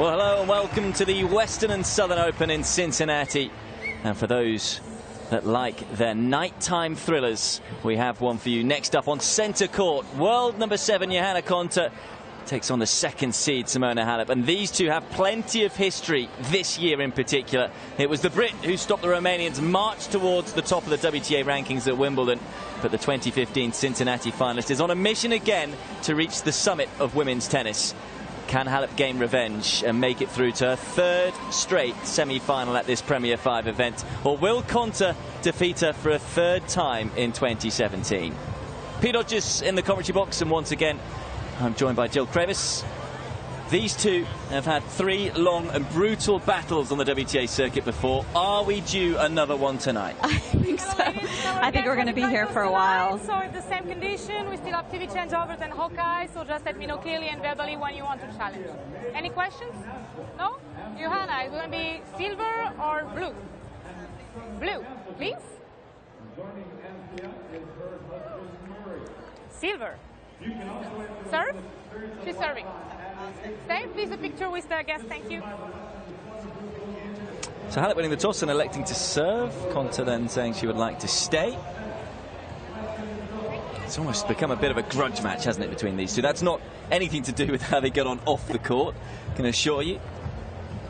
Well, hello and welcome to the Western and Southern Open in Cincinnati. And for those that like their nighttime thrillers, we have one for you. Next up on centre court, world number 7 Johanna Konta takes on the second seed Simona Halep. And these two have plenty of history this year in particular. It was the Brit who stopped the Romanians' march towards the top of the WTA rankings at Wimbledon. But the 2015 Cincinnati finalist is on a mission again to reach the summit of women's tennis. Can Halep gain revenge and make it through to her third straight semi-final at this Premier 5 event? Or will Konta defeat her for a third time in 2017? Pete Hodges in the commentary box, and once again, I'm joined by Jill Crevis. These two have had 3 long and brutal battles on the WTA circuit before. Are we due another one tonight? I think so. I think we're going to be here for a while. So it's the same condition. We still have TV changeovers and Hawkeye, so just let me know clearly and verbally when you want to challenge. Any questions? No? Johanna, is it going to be silver or blue? Blue, please. Silver. Serve? She's serving. Stay, please, a picture with the guest. Thank you. So Halep winning the toss and electing to serve. Konta then saying she would like to stay. It's almost become a bit of a grudge match, hasn't it, between these two? That's not anything to do with how they get on off the court, I can assure you.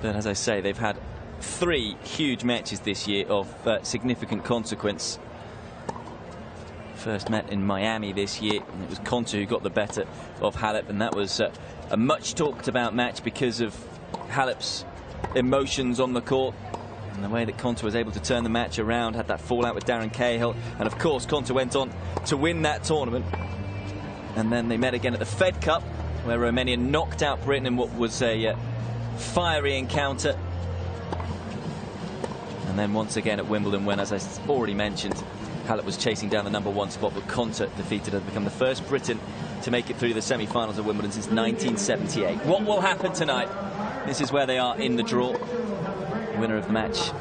But as I say, they've had 3 huge matches this year of significant consequence. First met in Miami this year, and it was Konta who got the better of Halep, and that was a much talked about match because of Halep's emotions on the court and the way that Konta was able to turn the match around, had that fallout with Darren Cahill, and of course Konta went on to win that tournament. And then they met again at the Fed Cup, where Romania knocked out Britain in what was a fiery encounter. And then once again at Wimbledon, when, as I already mentioned, Halep was chasing down the #1 spot, but Konta defeated her to become the first Briton to make it through the semi-finals of Wimbledon since 1978. What will happen tonight? This is where they are in the draw. The winner of the match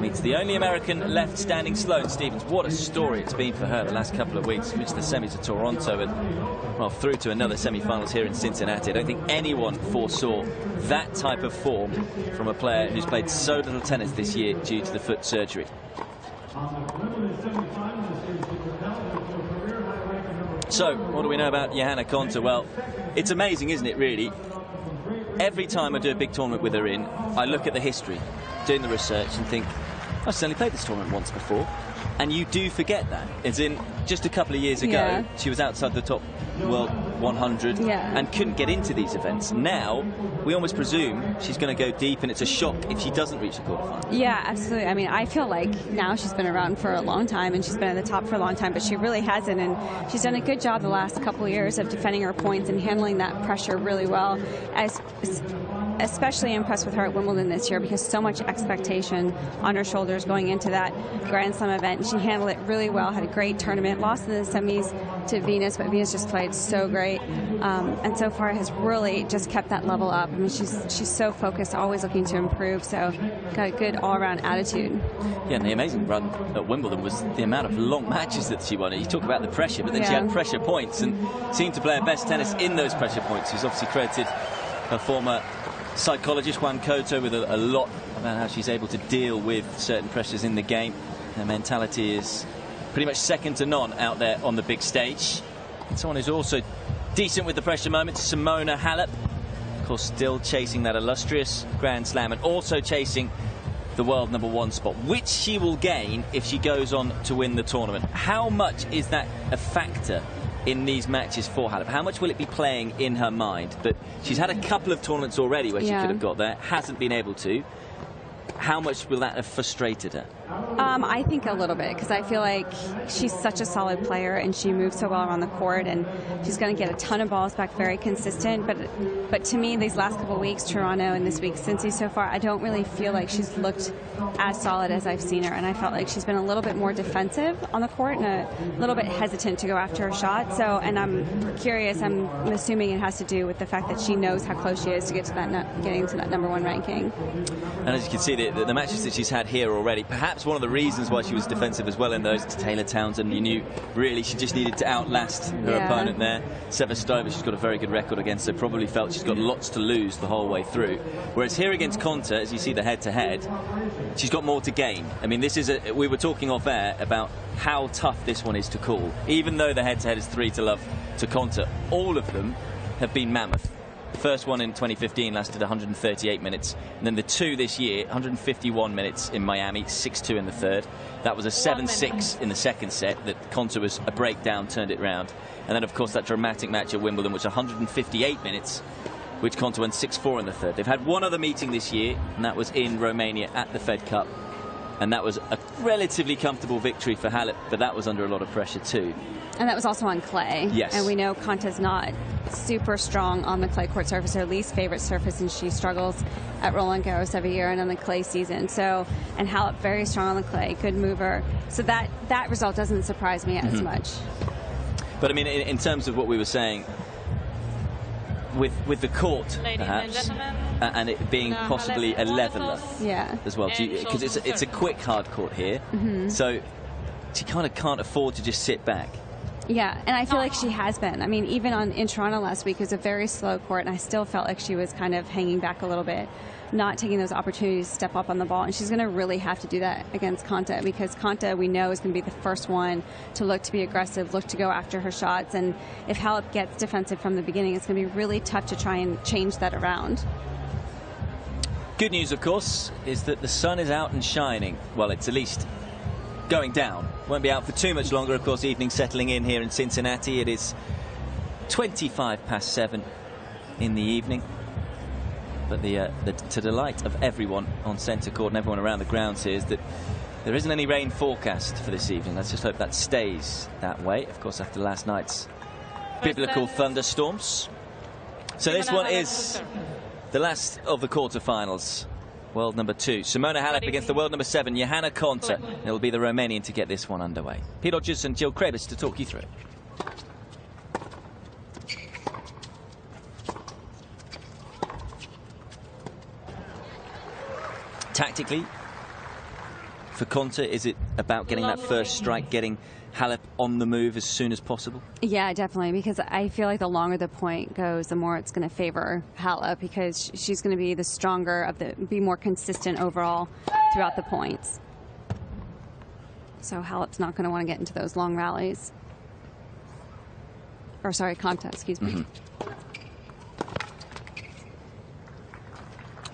meets the only American left standing, Sloane Stephens. What a story it's been for her the last couple of weeks. Reached the semis of Toronto and, well, through to another semi-finals here in Cincinnati. I don't think anyone foresaw that type of form from a player who's played so little tennis this year due to the foot surgery. So, what do we know about Johanna Konta? Well, it's amazing, isn't it, really? Every time I do a big tournament with her in, I look at the history, doing the research, and think, I've certainly played this tournament once before. And you do forget that. It's in just a couple of years ago, she was outside the top world 100 and couldn't get into these events. Now, we almost presume she's going to go deep, and it's a shock if she doesn't reach the quarterfinal. Yeah, absolutely. I mean, I feel like now she's been around for a long time, and she's been at the top for a long time, but she really hasn't. And she's done a good job the last couple of years of defending her points and handling that pressure really well. Especially impressed with her at Wimbledon this year, because so much expectation on her shoulders going into that Grand Slam event. She handled it really well, had a great tournament, lost in the semis to Venus, but Venus just played so great, and so far has really just kept that level up. I mean, she's so focused, always looking to improve, so got a good all-around attitude. Yeah, and the amazing run at Wimbledon was the amount of long matches that she won. You talk about the pressure, but then she had pressure points and seemed to play her best tennis in those pressure points. She's obviously credited her former psychologist Juan Cotto with a lot about how she's able to deal with certain pressures in the game. Her mentality is pretty much second to none out there on the big stage. And someone who's also decent with the pressure moments, Simona Halep, of course, still chasing that illustrious Grand Slam and also chasing the world #1 spot, which she will gain if she goes on to win the tournament. How much is that a factor in these matches for Halep? How much will it be playing in her mind? But she's had a couple of tournaments already where she could have got there, hasn't been able to. How much will that have frustrated her? I think a little bit, because I feel like she's such a solid player and she moves so well around the court, and she's going to get a ton of balls back, very consistent. But to me, these last couple of weeks, Toronto and this week, Cincy so far, I don't really feel like she's looked as solid as I've seen her, and I felt like she's been a little bit more defensive on the court and a little bit hesitant to go after her shot. So, and I'm curious, I'm assuming it has to do with the fact that she knows how close she is to get to that getting to that #1 ranking. And as you can see, the matches that she's had here already, perhaps perhaps one of the reasons why she was defensive as well in those to Taylor Townsend. You knew really she just needed to outlast her opponent there. Sevastova, she's got a very good record against, so probably felt she's got lots to lose the whole way through. Whereas here against Konta, as you see the head-to-head, she's got more to gain. I mean, this is we were talking off air about how tough this one is to call. Even though the head-to-head is 3-0 to Konta, all of them have been mammoth. The first one in 2015 lasted 138 minutes, and then the two this year, 151 minutes in Miami, 6-2 in the third. That was a 7-6 in the second set that Konta was a breakdown, turned it round. And then, of course, that dramatic match at Wimbledon, which was 158 minutes, which Konta won 6-4 in the third. They've had one other meeting this year, and that was in Romania at the Fed Cup. And that was a relatively comfortable victory for Halep, but that was under a lot of pressure too. And that was also on clay. Yes. And we know Konta's not super strong on the clay court surface, her least favorite surface, and she struggles at Roland Garros every year and on the clay season. So, and Halep very strong on the clay, good mover. So that result doesn't surprise me as much. But I mean, in terms of what we were saying, with the court, perhaps, and it being possibly a leveler as well, because it's a quick hard court here, so she kind of can't afford to just sit back. Yeah, and I feel like she has been. I mean, even in Toronto last week, it was a very slow court, and I still felt like she was kind of hanging back a little bit, not taking those opportunities to step up on the ball. And she's going to really have to do that against Konta, because Konta, we know, is going to be the first one to look to be aggressive, look to go after her shots. And if Halep gets defensive from the beginning, it's going to be really tough to try and change that around. Good news, of course, is that the sun is out and shining. Well, it's at least going down. Won't be out for too much longer. Of course, evening settling in here in Cincinnati. It is 7:25 in the evening. But to delight of everyone on centre court and everyone around the grounds here is that there isn't any rain forecast for this evening. Let's just hope that stays that way. Of course, after last night's biblical thunderstorms. So this one is the last of the quarterfinals. World number 2. Simona Halep against the world number 7, Johanna Konta. It'll be the Romanian to get this one underway. Pete Hodges and Jill Krabis to talk you through it. Tactically, for Konta, is it about getting that first strike, getting Halep on the move as soon as possible? Yeah, definitely, because I feel like the longer the point goes, the more it's going to favor Halep, because she's going to be the stronger of be more consistent overall throughout the points. So Halep's not going to want to get into those long rallies. Or sorry, Konta, excuse me.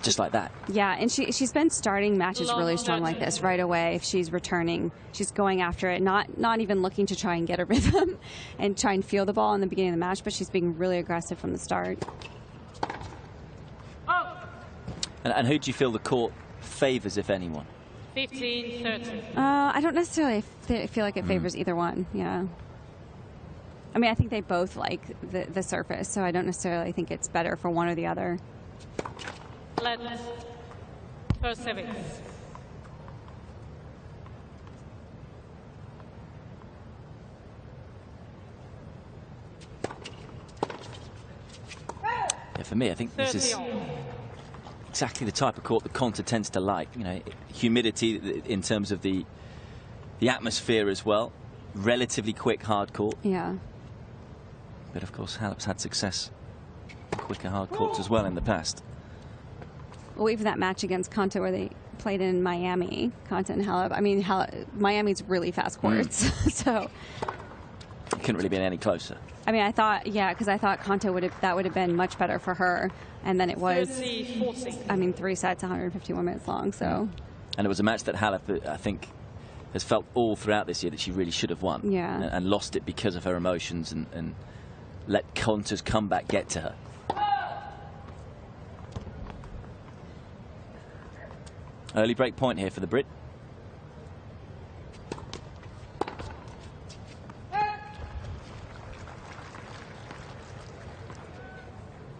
Just like that. Yeah, and she's been starting matches really strong like this right away. If she's returning, she's going after it, not even looking to try and get a rhythm and try and feel the ball in the beginning of the match, but she's being really aggressive from the start. And who do you feel the court favors, if anyone? 15-30. I don't necessarily feel like it favors either one. Yeah. I mean, I think they both like the surface, so I don't necessarily think it's better for one or the other. Let's first service. Yeah, for me, I think this is exactly the type of court that Konta tends to like. You know, humidity in terms of the atmosphere as well. Relatively quick hard court. Yeah. But of course, Halep's had success in quicker hard courts as well in the past. Well, even that match against Konta where they played in Miami, Konta and Halep. I mean, Miami's really fast courts, so it couldn't really been any closer. I mean, I thought, yeah, because I thought Konta would have been much better for her, and then it was. 30-40. I mean, 3 sets, 151 minutes long. So. And it was a match that Halep, I think, has felt all throughout this year that she really should have won. Yeah. And lost it because of her emotions and let Konta's comeback get to her. Early break point here for the Brit.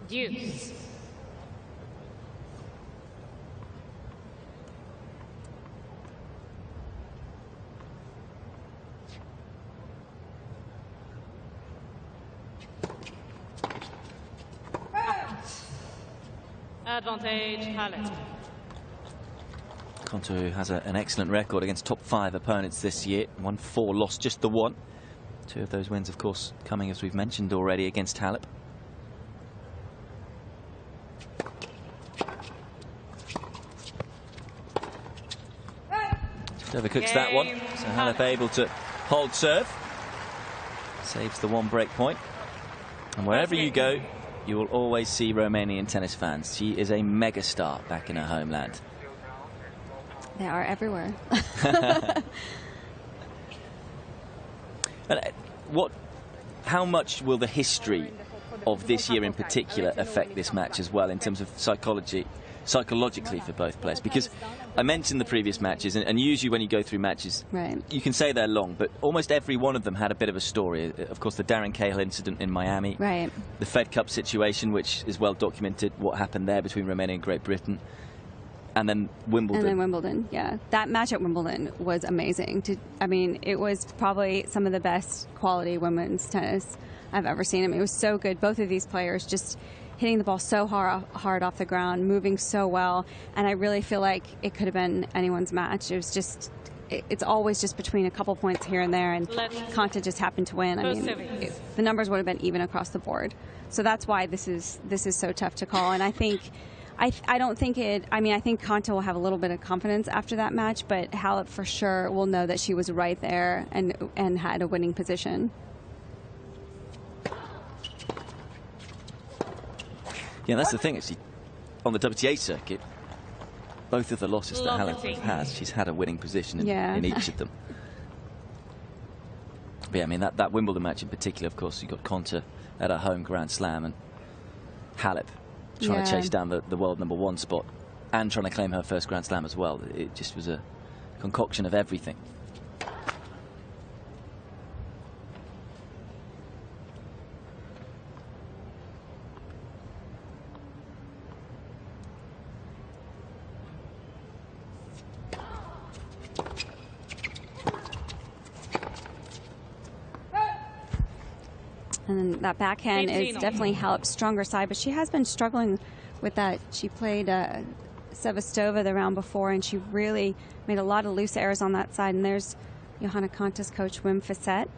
Deuce. Advantage, Halep. Konta, who has an excellent record against top 5 opponents this year. Won 4, lost just the 1. 2 of those wins, of course, coming, as we've mentioned already, against Halep. Just overcooks that one. So Halep able to hold serve. Saves the 1 break point. And wherever you go, you will always see Romanian tennis fans. She is a megastar back in her homeland. They are everywhere. And how much will the history of this year in particular affect this match as well, in terms of psychologically for both players? Because I mentioned the previous matches, and usually when you go through matches, right, you can say they're long, but almost every one of them had a bit of a story. Of course, the Darren Cahill incident in Miami, right, the Fed Cup situation, which is well documented, what happened there between Romania and Great Britain. And then Wimbledon. And then Wimbledon, yeah. That match at Wimbledon was amazing. I mean, it was probably some of the best quality women's tennis I've ever seen. I mean, it was so good. Both of these players just hitting the ball so hard off the ground, moving so well. And I really feel like it could have been anyone's match. It was just, it's always just between a couple points here and there. And Konta just happened to win. I mean, the numbers would have been even across the board. So that's why this is so tough to call. And I think... I don't think I mean, I think Konta will have a little bit of confidence after that match, but Halep for sure will know that she was right there and had a winning position. Yeah, that's the thing. Actually, on the WTA circuit, both of the losses that Halep has, she's had a winning position in each of them. But yeah, I mean, that Wimbledon match in particular, of course, you got Konta at her home Grand Slam, and Halep trying to chase down the world #1 spot and trying to claim her first Grand Slam as well. It just was a concoction of everything. And that backhand is definitely Halep's stronger side, but she has been struggling with that. She played Sevastova the round before, and she really made a lot of loose errors on that side. And there's Johanna Konta's coach, Wim Fissette.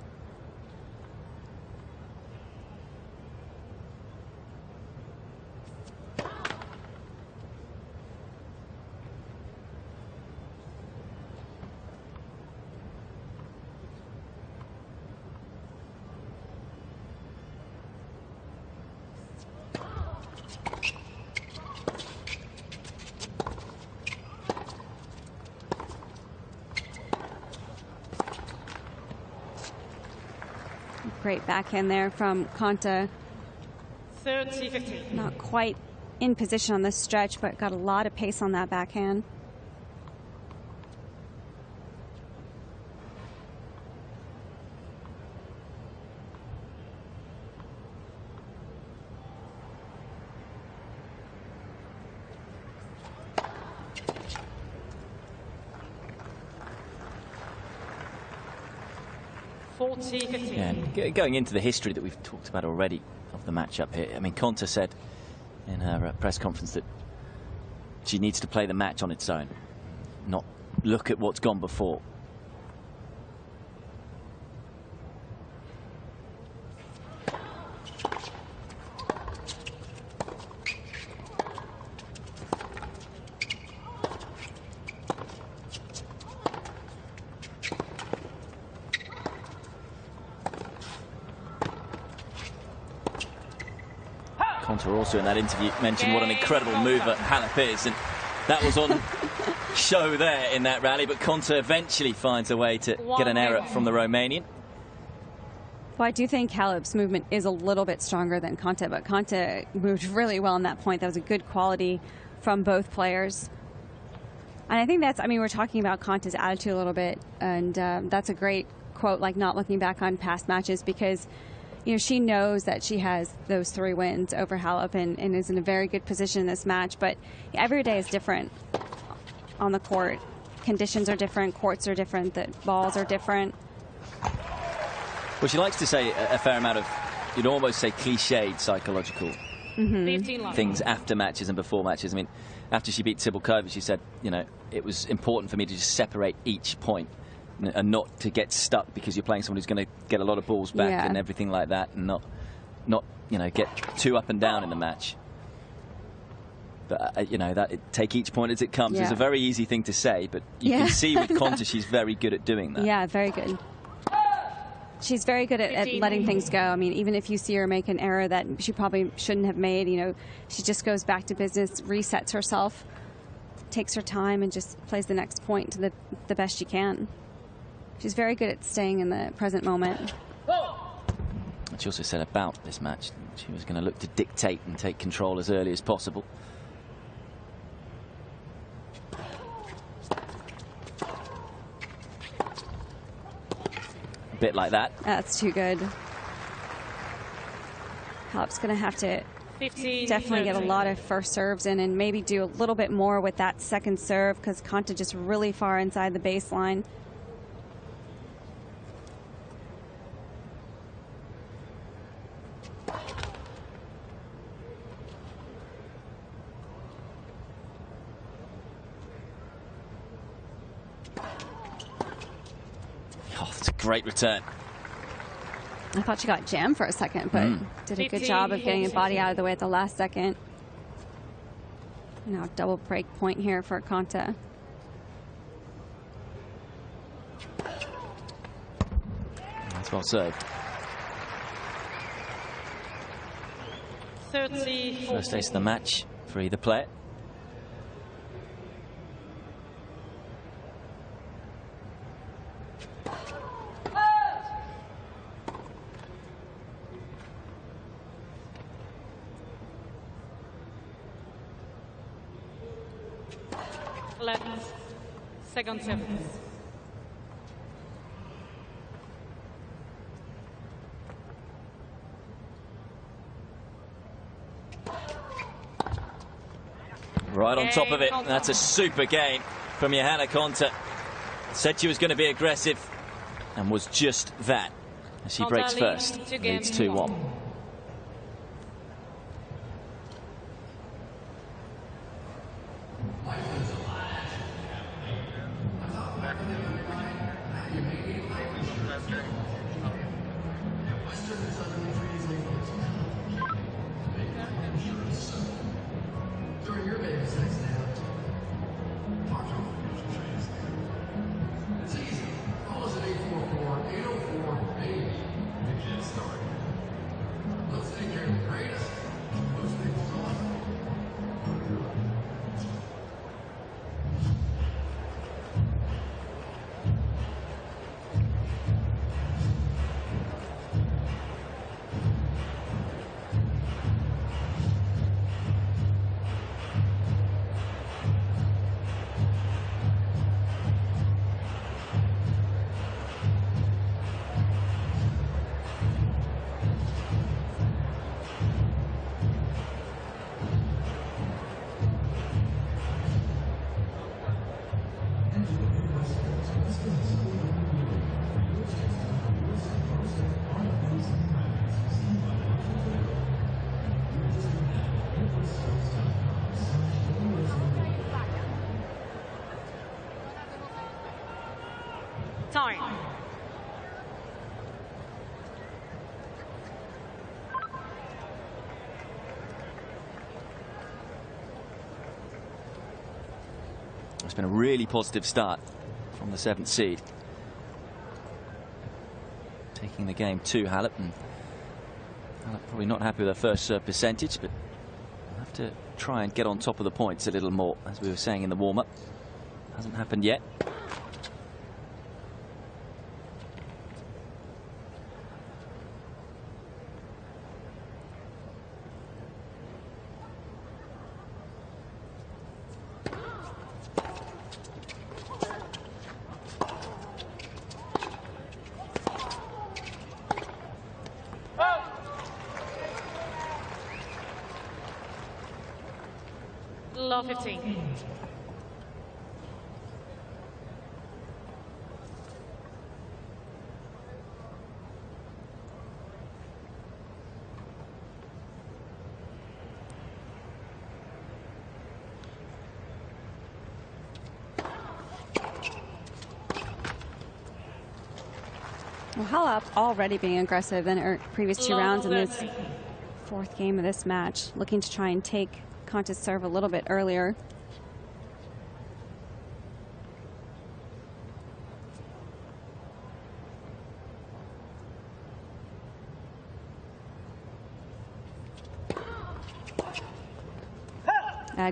Great backhand there from Konta. 30-15. Not quite in position on this stretch, but got a lot of pace on that backhand. Yeah, going into the history that we've talked about already of the matchup here, I mean, Konta said in her press conference that she needs to play the match on its own, not look at what's gone before. Konta also in that interview mentioned what an incredible mover Halep is, and that was on show there in that rally, but Konta eventually finds a way to get an error from the Romanian. Well, I do think Halep's movement is a little bit stronger than Konta, but Konta moved really well on that point. That was a good quality from both players. And I think that's, I mean, we're talking about Konta's attitude a little bit, and that's a great quote, like not looking back on past matches, because you know, she knows that she has those 3 wins over Halep and is in a very good position in this match. But every day is different on the court. Conditions are different, courts are different, the balls are different. Well, she likes to say a fair amount of, you'd almost say cliched psychological things after matches and before matches. I mean, after she beat Sibylkova, she said, you know, it was important for me to just separate each point and not to get stuck because you're playing someone who's going to get a lot of balls back and everything like that, and not get too up and down in the match. But take each point as it comes is a very easy thing to say, but you can see with Konta she's very good at doing that. Yeah, very good. She's very good at letting things go. I mean, even if you see her make an error that she probably shouldn't have made, she just goes back to business, resets herself, takes her time, and just plays the next point to the best she can. She's very good at staying in the present moment. She also said about this match, she was going to look to dictate and take control as early as possible. A bit like that. That's too good. Halep's going to have to definitely get a lot of first serves in and maybe do a little bit more with that second serve, because Konta just really far inside the baseline. Oh, that's a great return. I thought she got jammed for a second, but did a good job of getting a body out of the way at the last second. Now double break point here for Konta. That's well served. 30. First ace of the match for either player. Second serve. Right on top of it. That's a super game from Johanna Konta. Said she was going to be aggressive and was just that. As she breaks first, leads 2-1. Time. It's been a really positive start from the 7th seed. Taking the game to Halep, and Halep probably not happy with her first serve percentage, but we'll have to try and get on top of the points a little more, as we were saying in the warm-up. Hasn't happened yet. Low 15. Well, Halep already being aggressive in her previous 2 rounds in this 4th game of this match, looking to try and take Konta's serve a little bit earlier.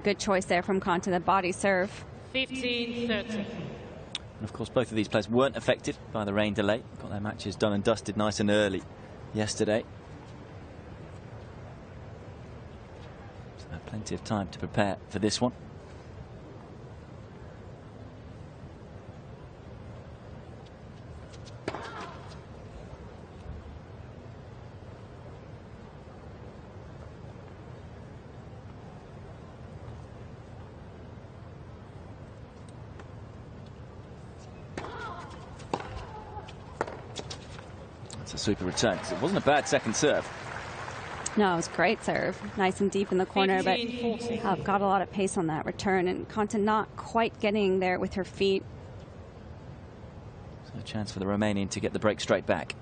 Good choice there from Konta, the body serve. 15-30. And of course, both of these players weren't affected by the rain delay. Got their matches done and dusted nice and early yesterday. So they had plenty of time to prepare for this one. It's a super return, because it wasn't a bad second serve. No, it was a great serve. Nice and deep in the corner, but got a lot of pace on that return, and Konta not quite getting there with her feet. So a chance for the Romanian to get the break straight back.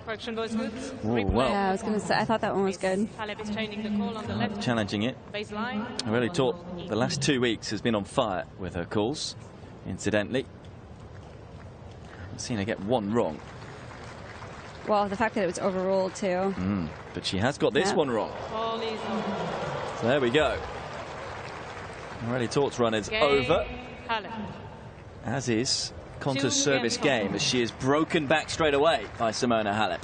Correction was good. Ooh, well. Yeah, I was going to say, I thought that one was good. Halep is changing the call on the left Challenging it. baseline. I really thought the last 2 weeks has been on fire with her calls, incidentally. I've seen her get one wrong. Well, the fact that it was overruled, too. But she has got this one wrong. Ball is on. So there we go. Already Taught's run is over, Halep. as is Konta's service game, as she is broken back straight away by Simona Halep.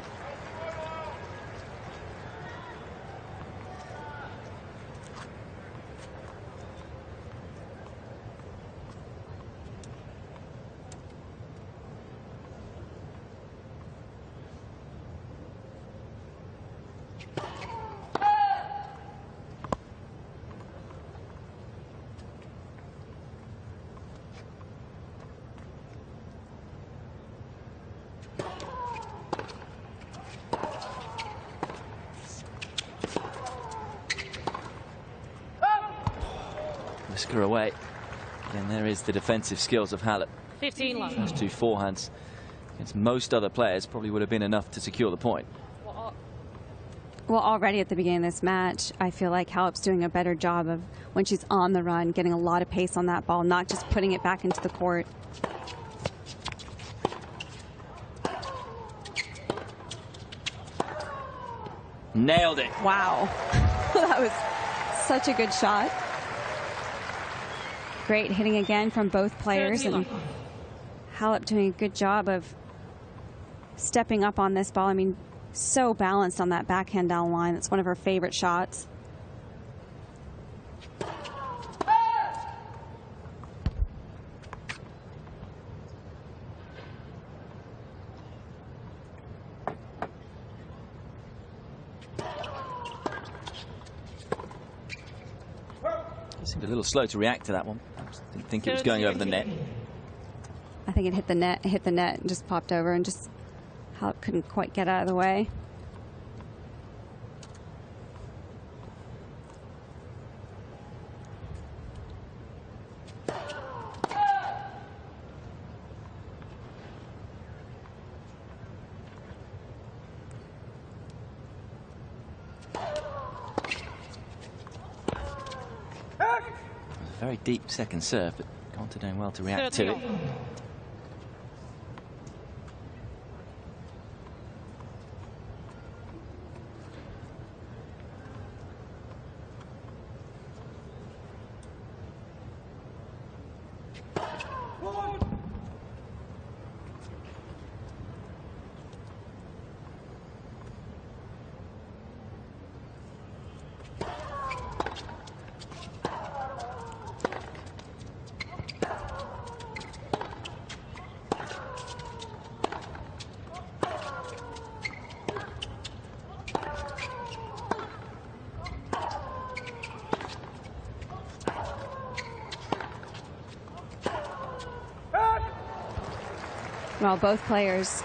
Whisk her away. Then there is the defensive skills of Halep. 15 love. Those 2 forehands against most other players probably would have been enough to secure the point. Well, already at the beginning of this match, I feel like Halep's doing a better job of, when she's on the run, getting a lot of pace on that ball, not just putting it back into the court. Nailed it. Wow. That was such a good shot. Great hitting again from both players, and Halep doing a good job of stepping up on this ball. I mean, so balanced on that backhand down line. That's one of her favorite shots. Seemed a little slow to react to that one. Didn't think it was going over the net. I think it hit the net and just popped over, and just Halep couldn't quite get out of the way. Very deep second serve, but Konta doing well to react to it. Well, both players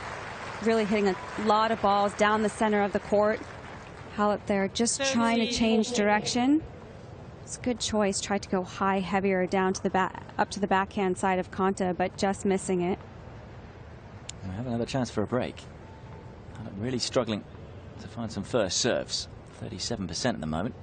really hitting a lot of balls down the center of the court. Halep there just trying to change direction. It's a good choice. Tried to go high, heavier down to the back, up to the backhand side of Konta, but just missing it. We have another chance for a break. Halep really struggling to find some first serves. 37% at the moment.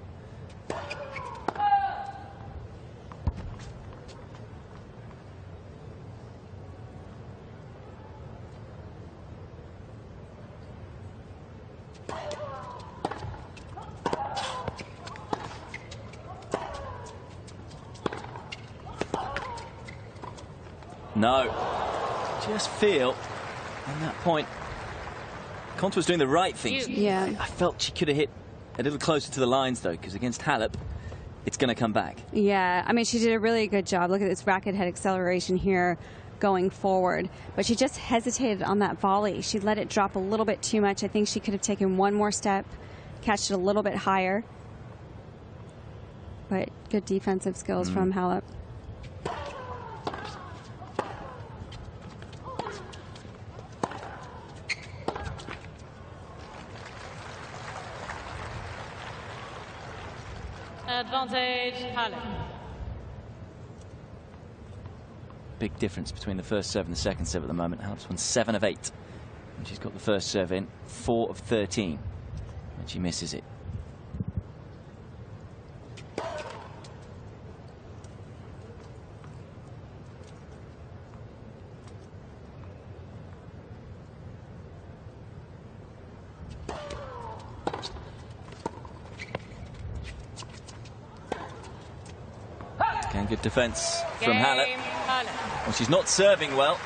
No, just feel on that point Konta was doing the right things. Yeah. I felt she could have hit a little closer to the lines though, because against Halep it's going to come back. Yeah, I mean, she did a really good job. Look at this racket head acceleration here going forward, but she just hesitated on that volley. She let it drop a little bit too much. I think she could have taken one more step, catched it a little bit higher, but good defensive skills from Halep. Advantage, Halep. Big difference between the first serve and the second serve at the moment. Halep's won 7 of 8. And she's got the first serve in 4 of 13. And she misses it. Again, good defense from Halep. Well, she's not serving well.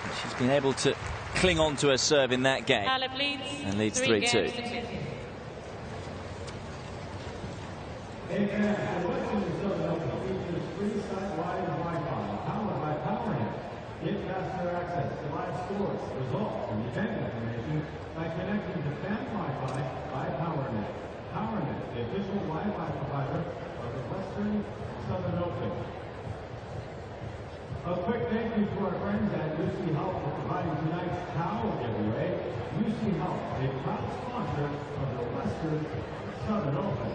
But she's been able to cling on to her serve in that game. Halep leads, and leads 3-2. By connecting to fan Wi-Fi by PowerNet. PowerNet, the official Wi-Fi provider of the Western Southern Open. A quick thank you to our friends at UC Health for providing tonight's towel giveaway. UC Health, a proud sponsor of the Western Southern Open.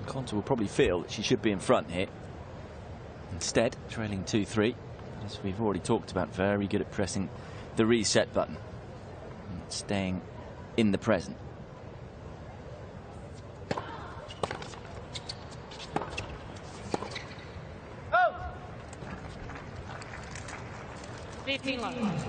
Konta will probably feel that she should be in front here. Instead, trailing 2-3. As we've already talked about, very good at pressing the reset button and staying in the present. Oh! 15 love.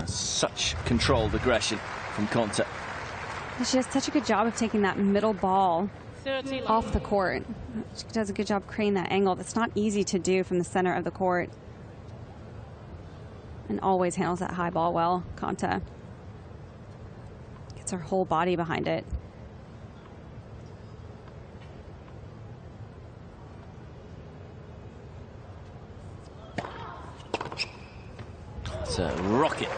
Such controlled aggression from Konta. She does such a good job of taking that middle ball off the court. She does a good job creating that angle that's not easy to do from the center of the court. And always handles that high ball well, Konta. Gets her whole body behind it. It's a rocket.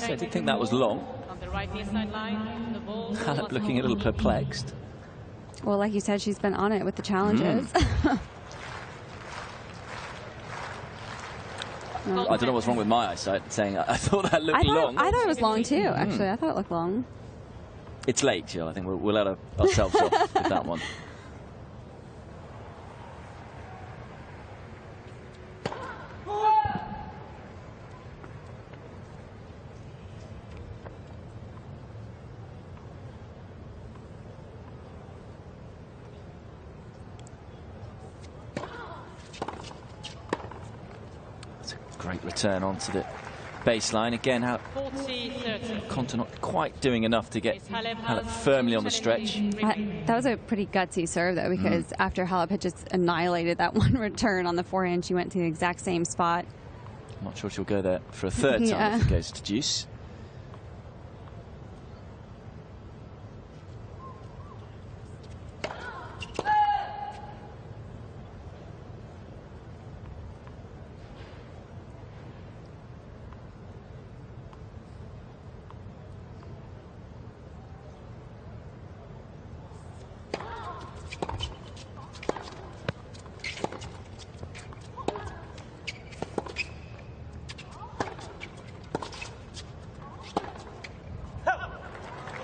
I did think that was long. On the right sideline, the ball. Halep looking a little perplexed. Well, like you said, she's been on it with the challenges. I don't know what's wrong with my eyesight, saying I thought that looked long. I thought it was long too, actually. I thought it looked long. It's late, Jill. I think we'll let ourselves off with that one. Great return onto the baseline. Again, Konta not quite doing enough to get Halep firmly on the stretch. That was a pretty gutsy serve, though, because after Halep had just annihilated that one return on the forehand, she went to the exact same spot. I'm not sure she'll go there for a third time if it goes to deuce.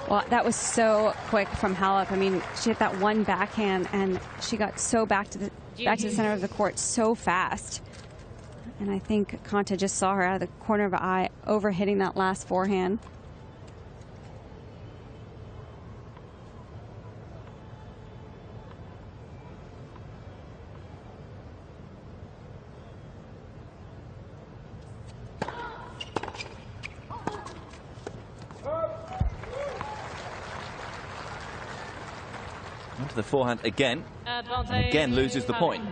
Well, that was so quick from Halep. I mean, she hit that one backhand, and she got so back to the center of the court so fast. And I think Konta just saw her out of the corner of her eye, overhitting that last forehand. Onto the forehand again, and again loses the point.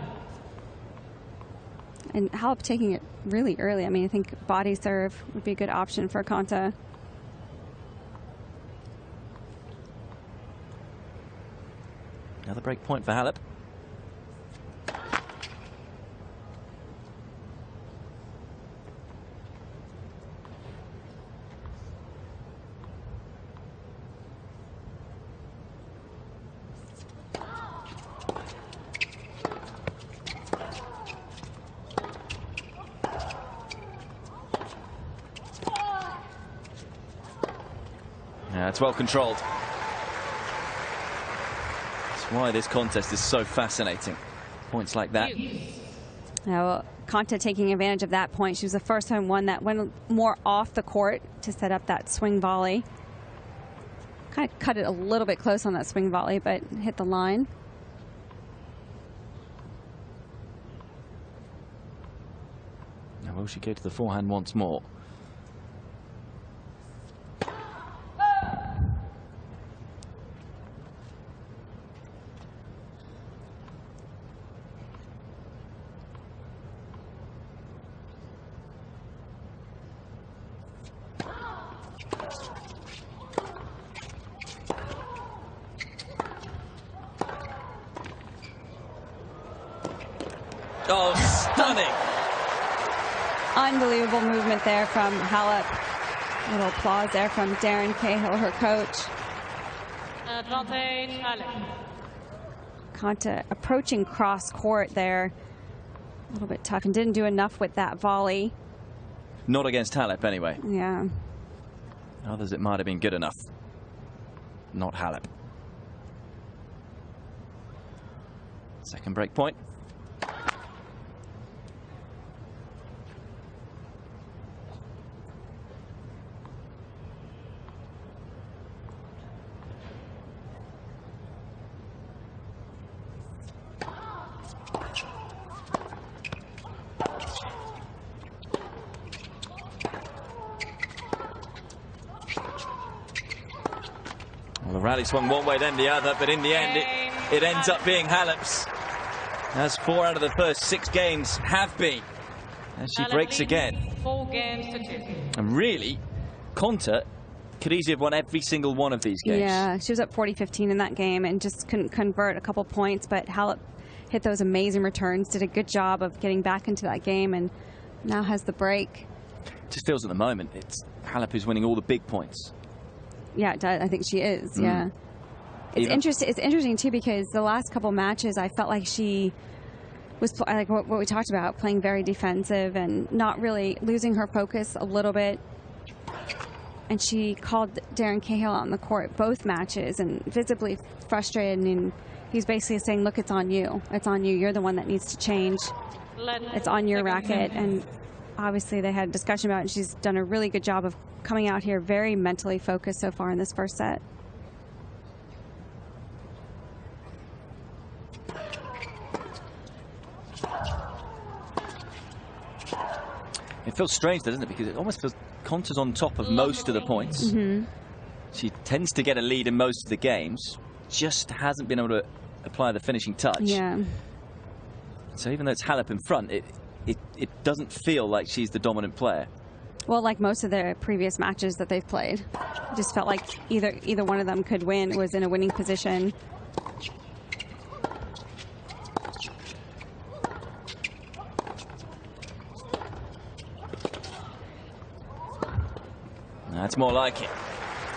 And Halep taking it really early. I mean, I think body serve would be a good option for Konta. Another break point for Halep. Yeah, it's well controlled. That's why this contest is so fascinating. Points like that. Now, Konta taking advantage of that point. She was the first one that went more off the court to set up that swing volley. Kind of cut it a little bit close on that swing volley, but hit the line. Now, will she go to the forehand once more? Oh, stunning. Unbelievable movement there from Halep. A little applause there from Darren Cahill, her coach. Advantage, Halep. Konta approaching cross court there. A little bit tough and didn't do enough with that volley. Not against Halep, anyway. Yeah. Others, it might have been good enough. Not Halep. Second break point. Well, the rally swung one way, then the other, but in the end, it ends up being Halep's. As 4 out of the first 6 games have been. And she breaks again. 4 games to 2. And really, Konta could easily have won every single one of these games. Yeah, she was up 40-15 in that game and just couldn't convert a couple points, but Halep hit those amazing returns, did a good job of getting back into that game, and now has the break. It just feels at the moment it's Halep who's winning all the big points. Yeah, it does. I think she is. Yeah, it's interesting. It's interesting too because the last couple matches, I felt like she was like what we talked about, playing very defensive and not really losing her focus a little bit. And she called Darren Cahill out on the court both matches and visibly frustrated. And he's basically saying, "Look, it's on you. It's on you. You're the one that needs to change. It's on your racket." And obviously they had a discussion about it, and she's done a really good job of coming out here very mentally focused so far in this first set. It feels strange, doesn't it? Because it almost feels Konta's on top of most of the points. She tends to get a lead in most of the games, just hasn't been able to apply the finishing touch. Yeah. So even though it's Halep in front, it doesn't feel like she's the dominant player. Well, like most of the previous matches that they've played, it just felt like either one of them could win, was in a winning position. That's more like it.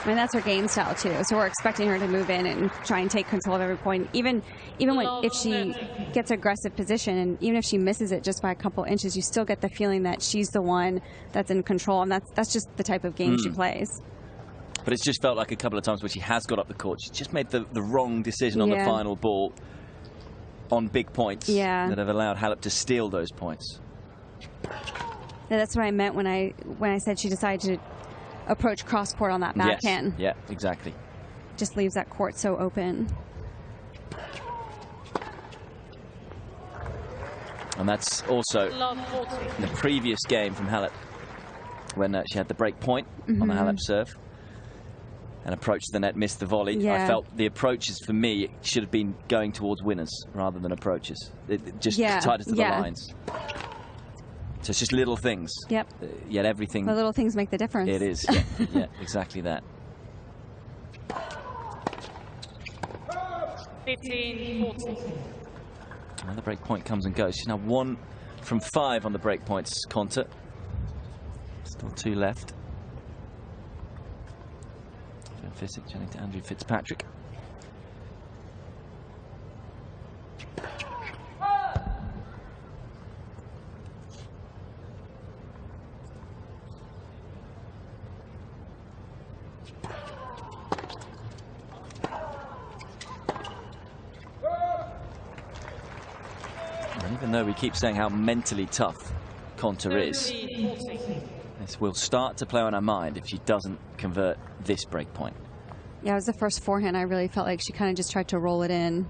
I mean, that's her game style too. So we're expecting her to move in and try and take control of every point, even if she gets aggressive position, and even if she misses it just by a couple inches, you still get the feeling that she's the one that's in control, and that's just the type of game she plays. But it's just felt like a couple of times where she has got up the court, she's just made the wrong decision on the final ball on big points that have allowed Halep to steal those points. That's what I meant when I said she decided to approach cross court on that backhand. Yes. Yeah, exactly. Just leaves that court so open. And that's also in the previous game from Halep, when she had the break point on the Halep serve and approached the net, missed the volley. I felt the approaches, for me, should have been going towards winners rather than approaches. It just tied us to the lines. So it's just little things. Yep. Yet everything. The little things make the difference. It is. Yeah, exactly that. 15-14. Another break point comes and goes. She's now 1 from 5 on the break points, Konta. Still 2 left. Fissick turning to Andrew Fitzpatrick. Even though we keep saying how mentally tough Konta is, this will start to play on her mind if she doesn't convert this break point. Yeah, it was the first forehand. I really felt like she kind of just tried to roll it in.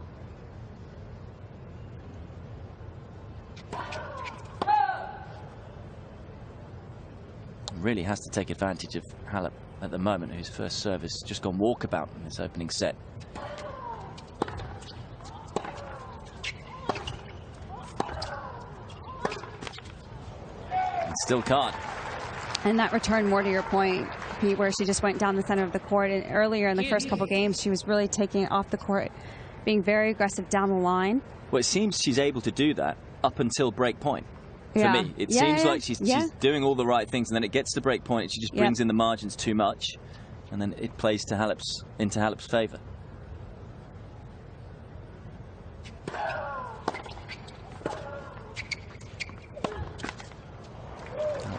Really has to take advantage of Halep at the moment, whose first serve has just gone walkabout in this opening set. Still can't. And that return, more to your point, Pete, where she just went down the center of the court. And earlier in the first couple games, she was really taking it off the court, being very aggressive down the line. Well, it seems she's able to do that up until break point. For me, it seems like she's doing all the right things, and then it gets to break point, and she just brings in the margins too much, and then it plays to into Halep's favour.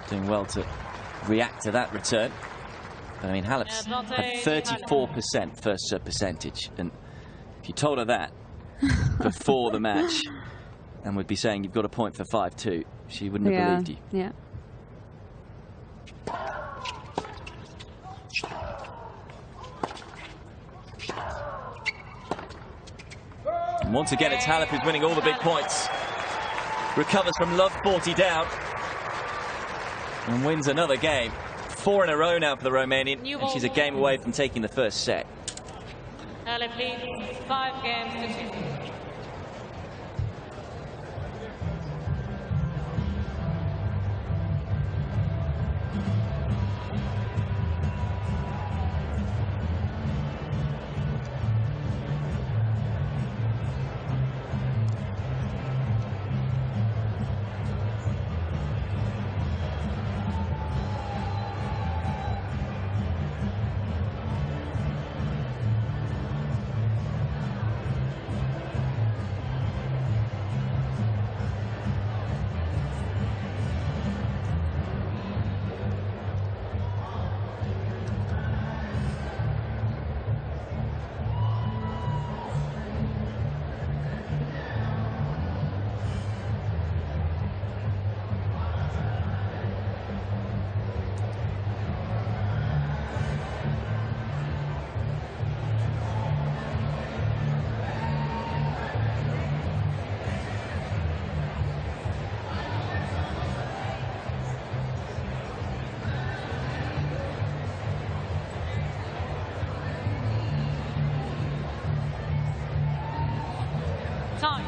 doing well to react to that return. But I mean, Halep's had 34% first serve percentage, and if you told her that before the match, and would be saying you've got a point for 5-2, she wouldn't have believed you. Yeah. And once again, it's Halep who's winning all the big points. Recovers from love 40 down and wins another game. 4 in a row now for the Romanian, and she's a game away from taking the first set. Halep leads 5 games to 2. Time.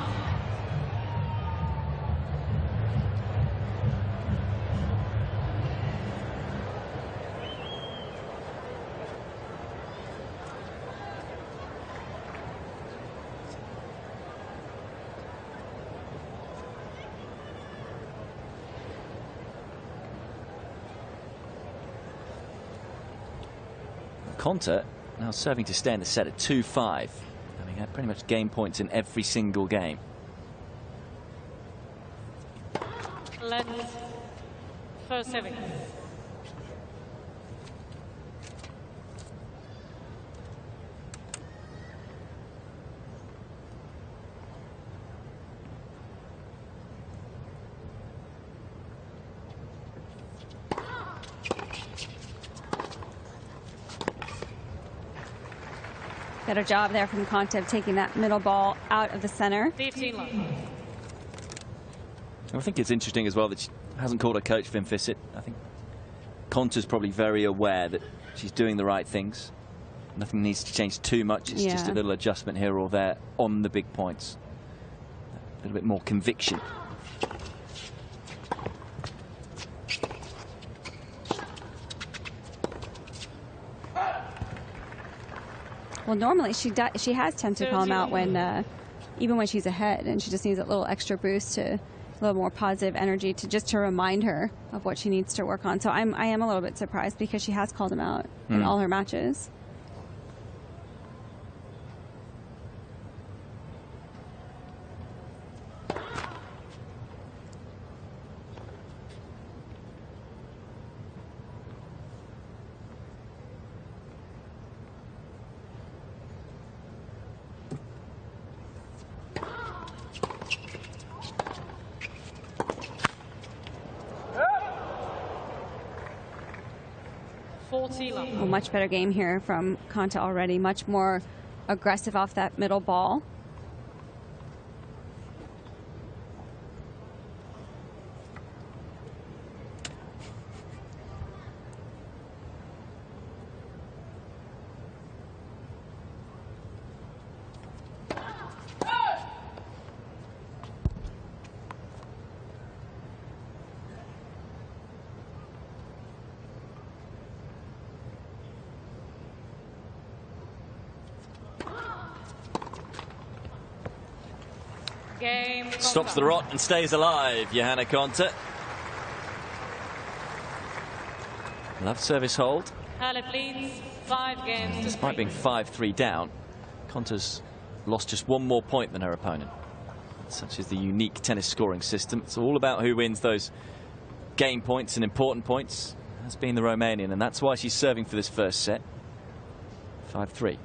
Konta now serving to stay in the set at 2-5. Having had pretty much game points in every single game. Let's first serving. Better job there from Konta of taking that middle ball out of the center. 15 love. I think it's interesting as well that she hasn't called her coach Vim Fissett. I think Konta's probably very aware that she's doing the right things. Nothing needs to change too much. It's just a little adjustment here or there on the big points. A little bit more conviction. Well, normally she has tend to call him out when, even when she's ahead, and she just needs a little extra boost, to a little more positive energy to remind her of what she needs to work on. So I am a little bit surprised because she has called him out in all her matches. A much better game here from Konta already. Much more aggressive off that middle ball. Stops the rot and stays alive, Johanna Konta. Love service hold. Halep leads 5 games. Despite being 5-3 down, Konta's lost just one more point than her opponent. Such is the unique tennis scoring system. It's all about who wins those game points and important points has been the Romanian, and that's why she's serving for this first set. 5-3.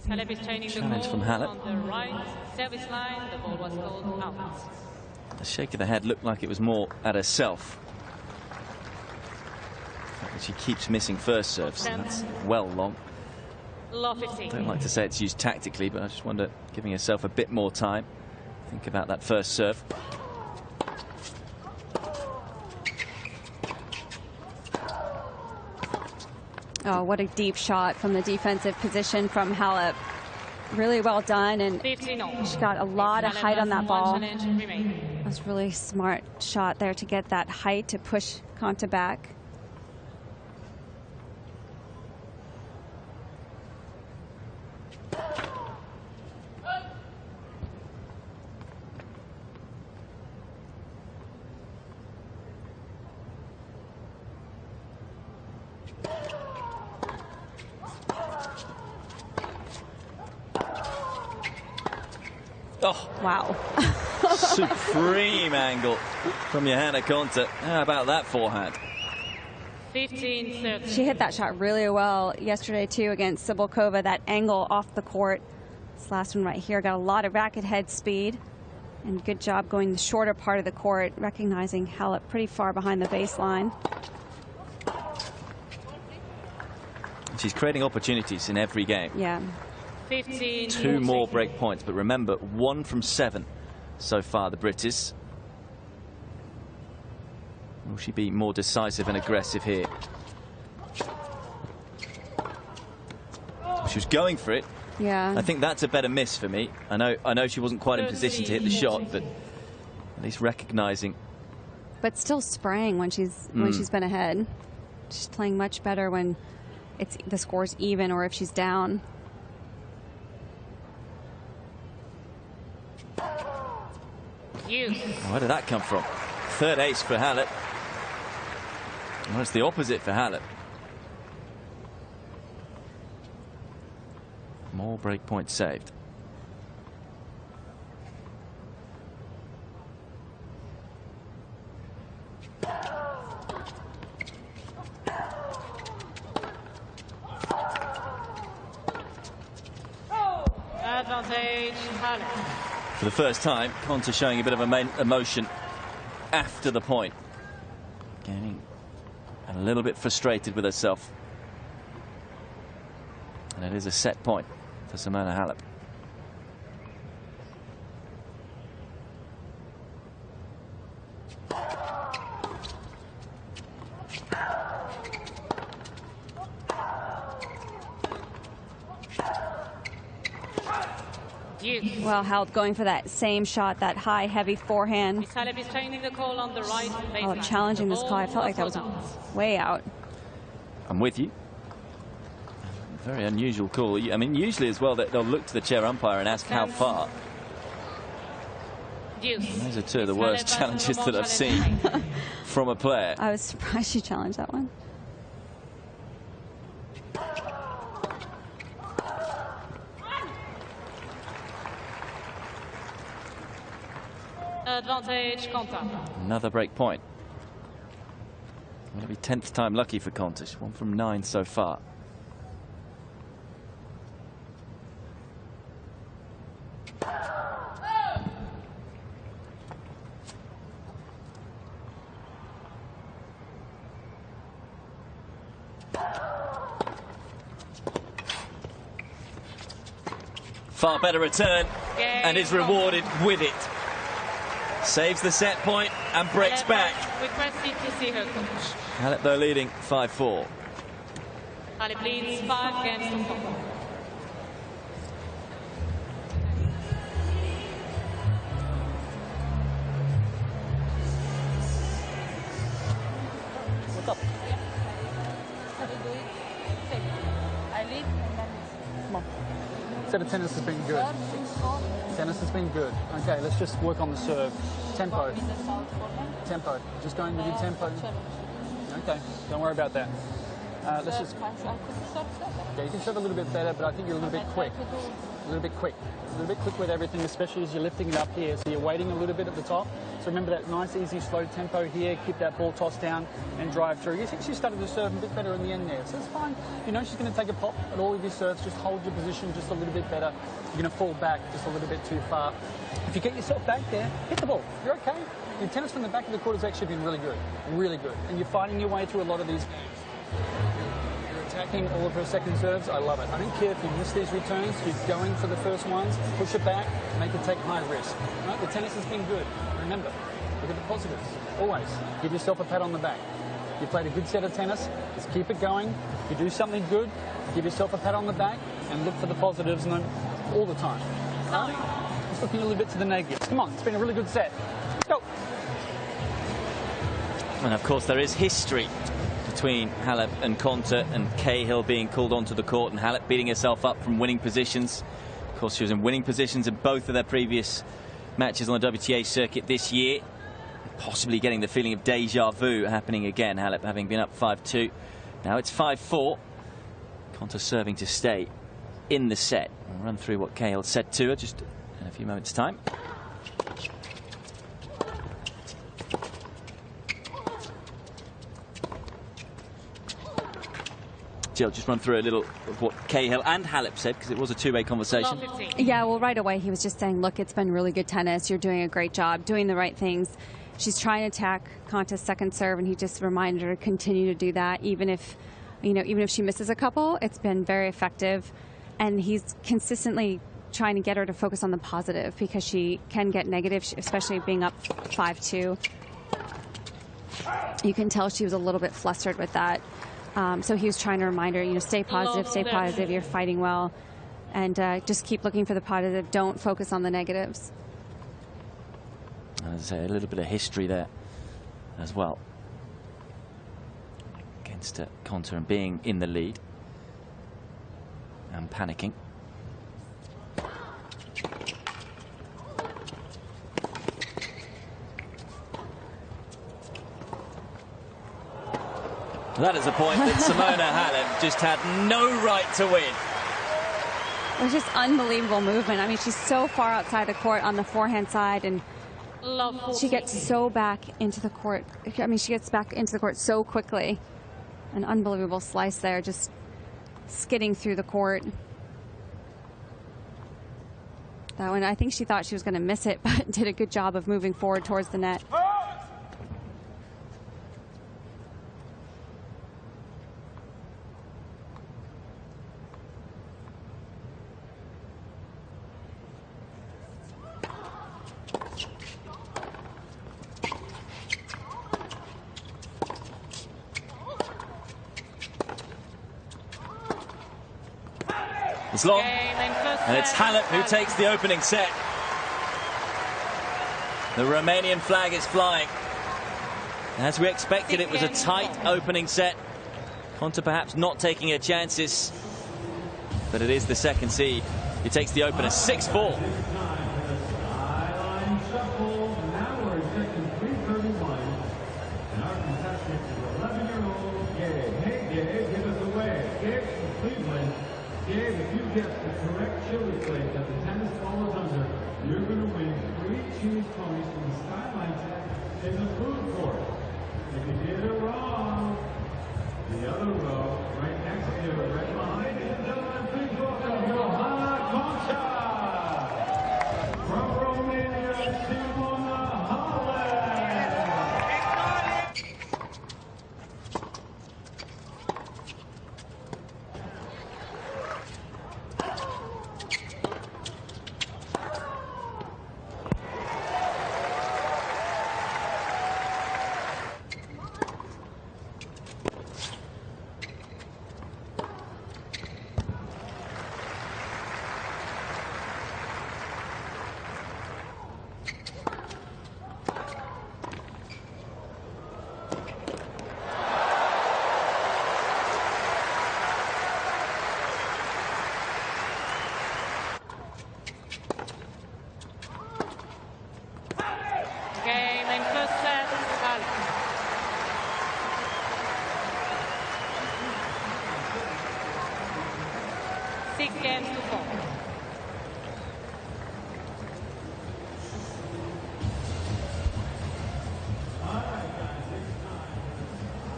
Halep is changing the Challenge from Halep. on the right service line. The ball was called out. The shake of the head looked like it was more at herself. She keeps missing first serves, and that's well long. Love 15. I don't like to say it's used tactically, but I just wonder, giving herself a bit more time. Think about that first serve. Oh, what a deep shot from the defensive position from Halep. Really well done, and she got a lot of height on that ball. It was really smart shot there to get that height to push Konta back. Oh, wow. Supreme angle from Johanna Konta. How about that forehand? 15-30. She hit that shot really well yesterday, too, against Cibulkova. That angle off the court. This last one right here got a lot of racket head speed. And good job going the shorter part of the court, recognizing Halep pretty far behind the baseline. She's creating opportunities in every game. Yeah. 15. 2 more break points, but remember, 1 from 7 so far, the British. Will she be more decisive and aggressive here? She was going for it. Yeah. I think that's a better miss for me. I know she wasn't quite in position to hit the shot, but at least recognizing. But still spraying when she's been ahead. She's playing much better when the score's even or if she's down. Where did that come from? Third ace for Halep. Well, it's the opposite for Halep. More break points saved. Advantage, Halep. For the first time, Konta showing a bit of emotion after the point. Getting a little bit frustrated with herself. And it is a set point for Simona Halep. Well, Halep going for that same shot, that high, heavy forehand. Halep is changing the call on the right. Halep challenging this call. I felt like that was way out. I'm with you. Very unusual call. I mean, usually as well, they'll look to the chair umpire and ask how far. Those are 2 of the worst challenges that I've seen from a player. I was surprised she challenged that one. Advantage, Konta. Another break point. Going to be 10th time lucky for Konta. She's 1 from 9 so far. Far better return and is rewarded with it. Saves the set point and breaks back. Requested to see her coach. Halep though leading 5-4. Halep leads 5 games to 4. What's up? I lead and then come on. Said the tennis has been good. Tennis has been good. Okay, let's just work on the serve. Tempo. Tempo. Just going with your tempo. Okay, don't worry about that. Let's just... Yeah, you can serve a little bit better, but I think you're a little bit quick. A little bit quick. A little bit quick with everything, especially as you're lifting it up here. So you're waiting a little bit at the top. So remember that nice, easy, slow tempo here. Keep that ball tossed down and drive through. You think she started to serve a bit better in the end there. So it's fine. You know she's going to take a pop at all of your serves. Just hold your position just a little bit better. You're going to fall back just a little bit too far. If you get yourself back there, hit the ball. You're okay. Your tennis from the back of the court has actually been really good. Really good. And you're fighting your way through a lot of these games. You're attacking all of her second serves. I love it. I don't care if you miss these returns. You're going for the first ones. Push it back. Make it take high risk. Right? The tennis has been good. Remember, look at the positives. Always. Give yourself a pat on the back. You played a good set of tennis. Just keep it going. If you do something good, give yourself a pat on the back and look for the positives all the time. Right? Just looking a little bit to the negatives. Come on, it's been a really good set. Let's go. And of course there is history between Halep and Konta, and Cahill being called onto the court and Halep beating herself up from winning positions. Of course she was in winning positions in both of their previous matches on the WTA circuit this year. Possibly getting the feeling of deja vu happening again. Halep having been up 5-2. Now it's 5-4. Konta serving to stay in the set. We'll run through what Cahill said to her just in a few moments' time. Jill, just run through a little of what Cahill and Halep said, because it was a two-way conversation. Yeah, well, right away he was just saying, look, it's been really good tennis. You're doing a great job, doing the right things. She's trying to attack Konta's second serve, and he just reminded her to continue to do that, even if, even if she misses a couple. It's been very effective, and he's consistently trying to get her to focus on the positive, because she can get negative, especially being up 5-2. You can tell she was a little bit flustered with that. So he was trying to remind her, stay positive, you're fighting well, and just keep looking for the positive. Don't focus on the negatives. There's a little bit of history there as well against Konta and being in the lead and panicking. That is a point that Simona Halep just had no right to win. It was just unbelievable movement. I mean, she's so far outside the court on the forehand side, and she gets so back into the court. I mean, she gets back into the court so quickly. An unbelievable slice there, just skidding through the court. That one, I think she thought she was going to miss it, but did a good job of moving forward towards the net. It's long, and it's Halep who takes the opening set. The Romanian flag is flying. As we expected, it was a tight opening set. Konta perhaps not taking her chances, but it is the second seed who takes the opener. 6-4. Gabe, if you get the correct chili plate that the tennis ball is under, you're going to win 3 cheese ponies from the Skyline Tech in the food court. If you get it wrong, the other row, right next to you, right behind you, gentlemen, please welcome Johanna Konta. From Romania, Simona Halep. 6 games to 4.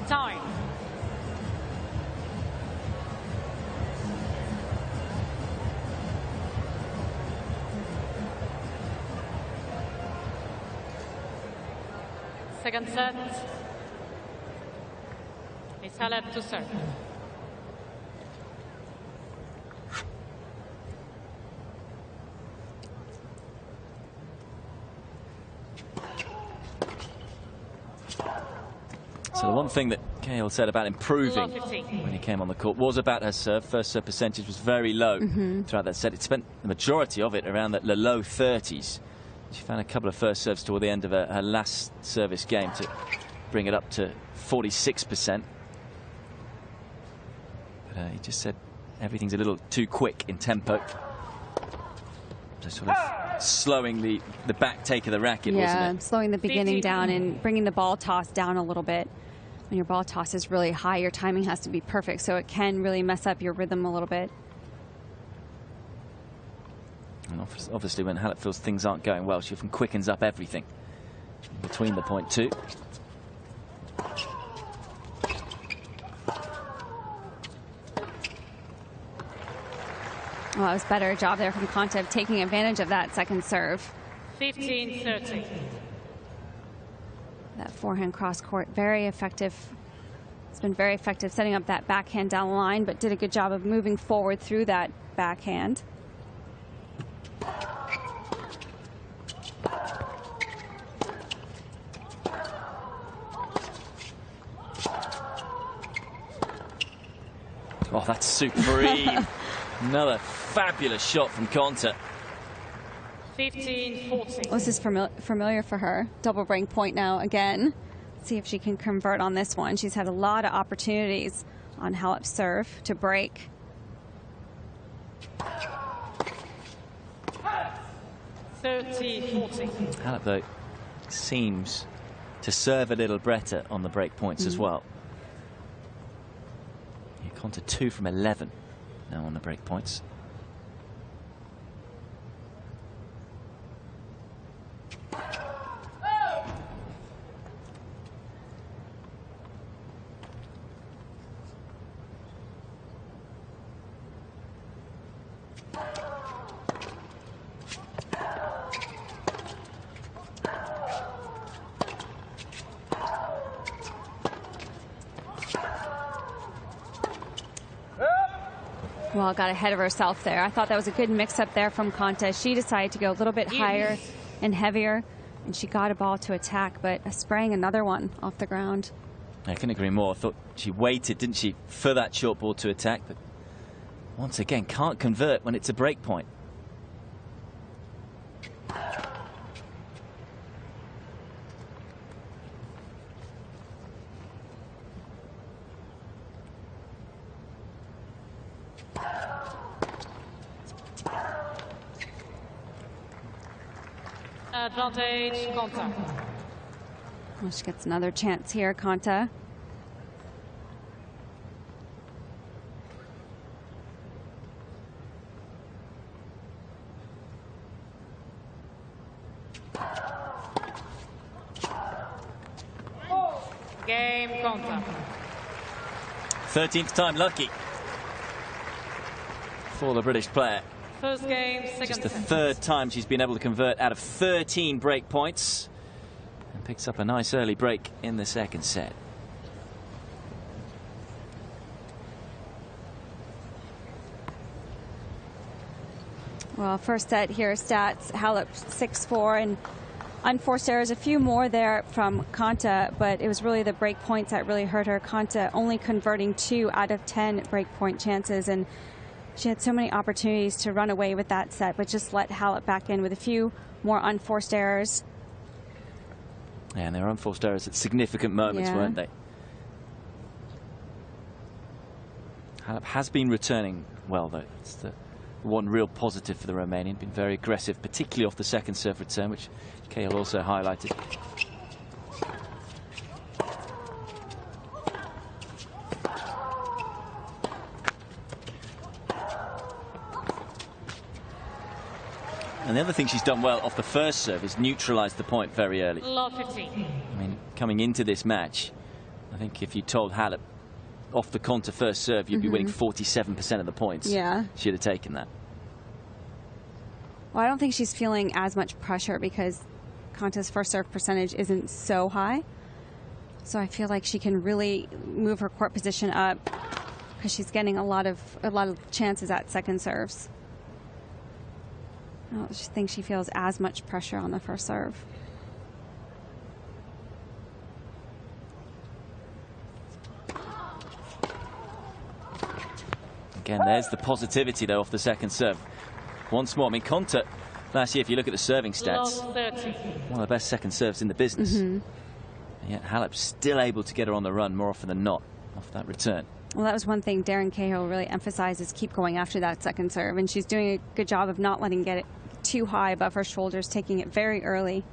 Time. Second set. It's Halep to serve. So the one thing that Cahill said about improving when he came on the court was about her serve. First serve percentage was very low throughout that set. It spent the majority of it around the low 30s. She found a couple of first serves toward the end of her last service game to bring it up to 46%. But he just said everything's a little too quick in tempo. So sort of slowing the back take of the racket, wasn't it? Slowing the beginning down and bringing the ball toss down a little bit. When your ball toss is really high, your timing has to be perfect, so it can really mess up your rhythm a little bit. And obviously, when Halep feels things aren't going well, she often quickens up everything between the point two. Well, it was better job there from Konta of taking advantage of that second serve. 15-30. That forehand cross court, very effective. It's been very effective setting up that backhand down the line, but did a good job of moving forward through that backhand. Oh, that's supreme. Another fabulous shot from Konta. 15-14. This is familiar for her. Double break point now again. Let's see if she can convert on this one. She's had a lot of opportunities on Halep's serve to break. 30-14. Halep, though, seems to serve a little better on the break points as well. Yeah, Konta 2 from 11 now on the break points. Well, got ahead of herself there. I thought that was a good mix-up there from Konta. She decided to go a little bit higher and heavier, and she got a ball to attack, but sprang another one off the ground. I couldn't agree more. I thought she waited, didn't she, for that short ball to attack, but once again, can't convert when it's a break point. Advantage, Konta. Well, she gets another chance here, Konta. Game, Konta. 13th time lucky for the British player. First game, second Just the set. third time she's been able to convert out of 13 break points, and picks up a nice early break in the second set. Well, first set here, stats, Halep 6-4, and unforced errors, a few more there from Konta, but it was really the break points that really hurt her. Konta only converting 2 out of 10 break point chances, and she had so many opportunities to run away with that set, but just let Halep back in with a few more unforced errors. Yeah, and there were unforced errors at significant moments, weren't they? Halep has been returning well, though. It's the one real positive for the Romanian. Been very aggressive, particularly off the second serve return, which Cahill also highlighted. And the other thing she's done well off the first serve is neutralise the point very early. Love 15. I mean, coming into this match, I think if you told Halep off the Konta first serve, you'd be winning 47% of the points. Yeah. She'd have taken that. Well, I don't think she's feeling as much pressure because Konta's first serve percentage isn't so high. So I feel like she can really move her court position up because she's getting a lot of chances at second serves. I don't think she feels as much pressure on the first serve. Again, there's the positivity, though, off the second serve. Once more, I mean, Konta, last year, if you look at the serving stats, one of the best second serves in the business. And yet Halep's still able to get her on the run more often than not off that return. Well, that was one thing Darren Cahill really emphasizes, keep going after that second serve. And she's doing a good job of not letting get it too high above her shoulders, taking it very early.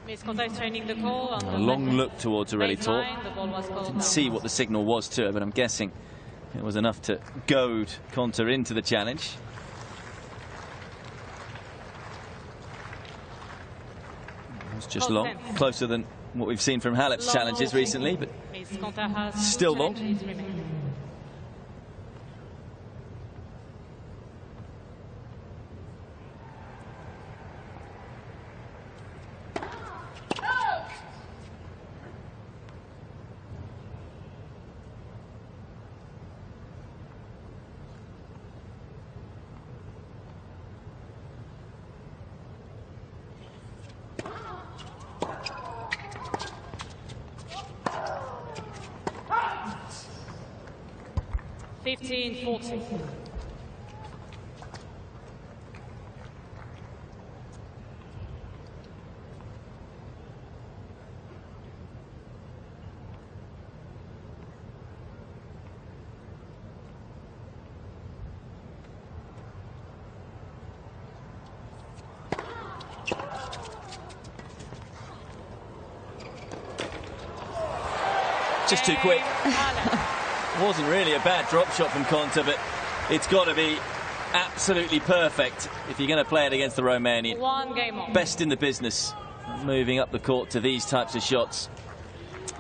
Miss Konta is training the call on A long look towards Aurélie Tort. The ball was called. Didn't see what the signal was to her, but I'm guessing it was enough to goad Konta into the challenge. It was just long, closer than what we've seen from Halep's challenges recently, but Miss Konta has still long. challenges remaining. Just too quick. Wasn't really a bad drop shot from Konta, but it's got to be absolutely perfect if you're going to play it against the Romanian. One game on. Best in the business, moving up the court to these types of shots.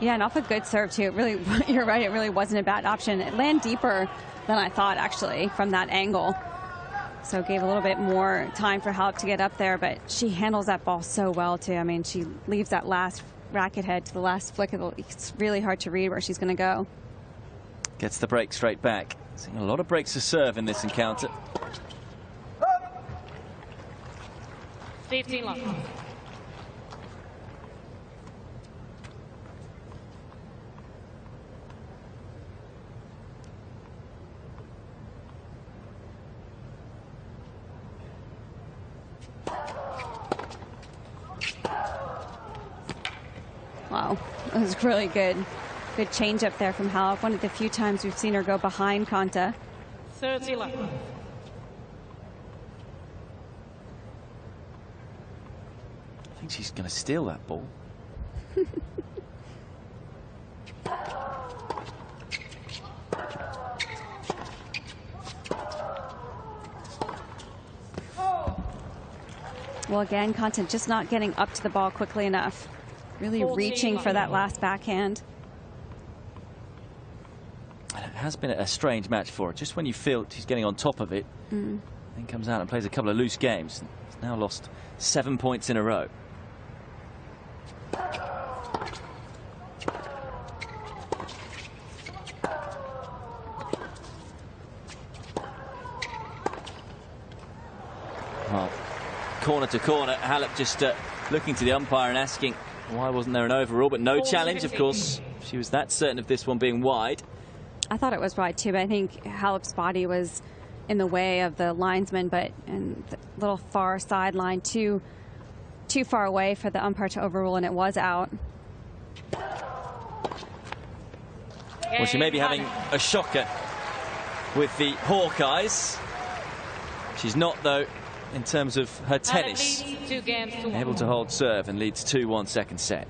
Yeah, and off a good serve, too. It really, you're right, it really wasn't a bad option. It landed deeper than I thought, actually, from that angle. So it gave a little bit more time for Halep to get up there, but she handles that ball so well, too. I mean, she leaves that last racket head to the last flick of the... It's really hard to read where she's going to go. Gets the break straight back. Seeing a lot of breaks to serve in this encounter. 15 left. Wow, that was really good. Good change up there from Halep. One of the few times we've seen her go behind Konta. 30 left. I think she's going to steal that ball. Well, again, Konta just not getting up to the ball quickly enough. Really reaching for that last backhand. It has been a strange match for her. Just when you feel she's getting on top of it, then comes out and plays a couple of loose games. She's now lost 7 points in a row. Well, corner to corner, Halep just looking to the umpire and asking why wasn't there an overrule, but no challenge, of course. She was that certain of this one being wide. I thought it was wide too, but I think Halep's body was in the way of the linesman, but and the little far sideline too far away for the umpire to overrule, and it was out. Well, she may be having a shocker with the Hawkeyes. She's not, though, in terms of her tennis. Halep leads 2 games to 1. Able to hold serve and leads 2-1 second set.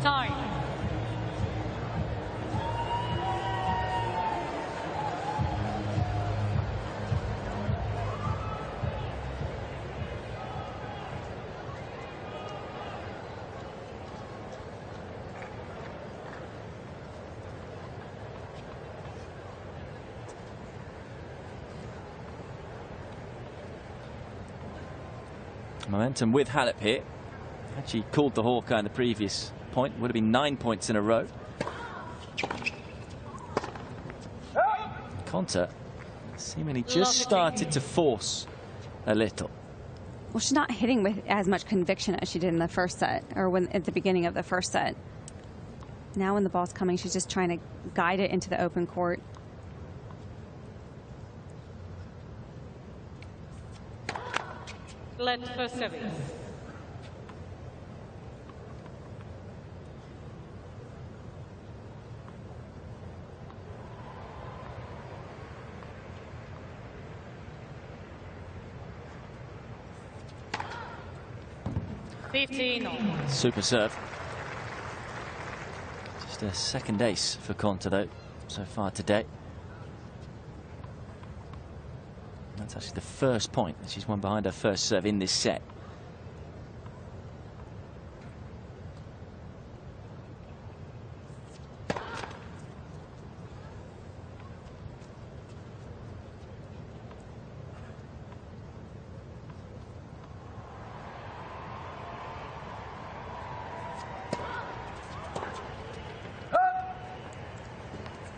Time. Momentum with Halep here. Had she called the Hawkeye in the previous point, would have been 9 points in a row. Konta seemingly just started to force a little. Well, she's not hitting with as much conviction as she did in the first set, or when at the beginning of the first set. Now when the ball's coming, she's just trying to guide it into the open court. Let first service. Super serve. Just a second ace for Konta, though, so far today. That's actually the first point that she's won behind her first serve in this set.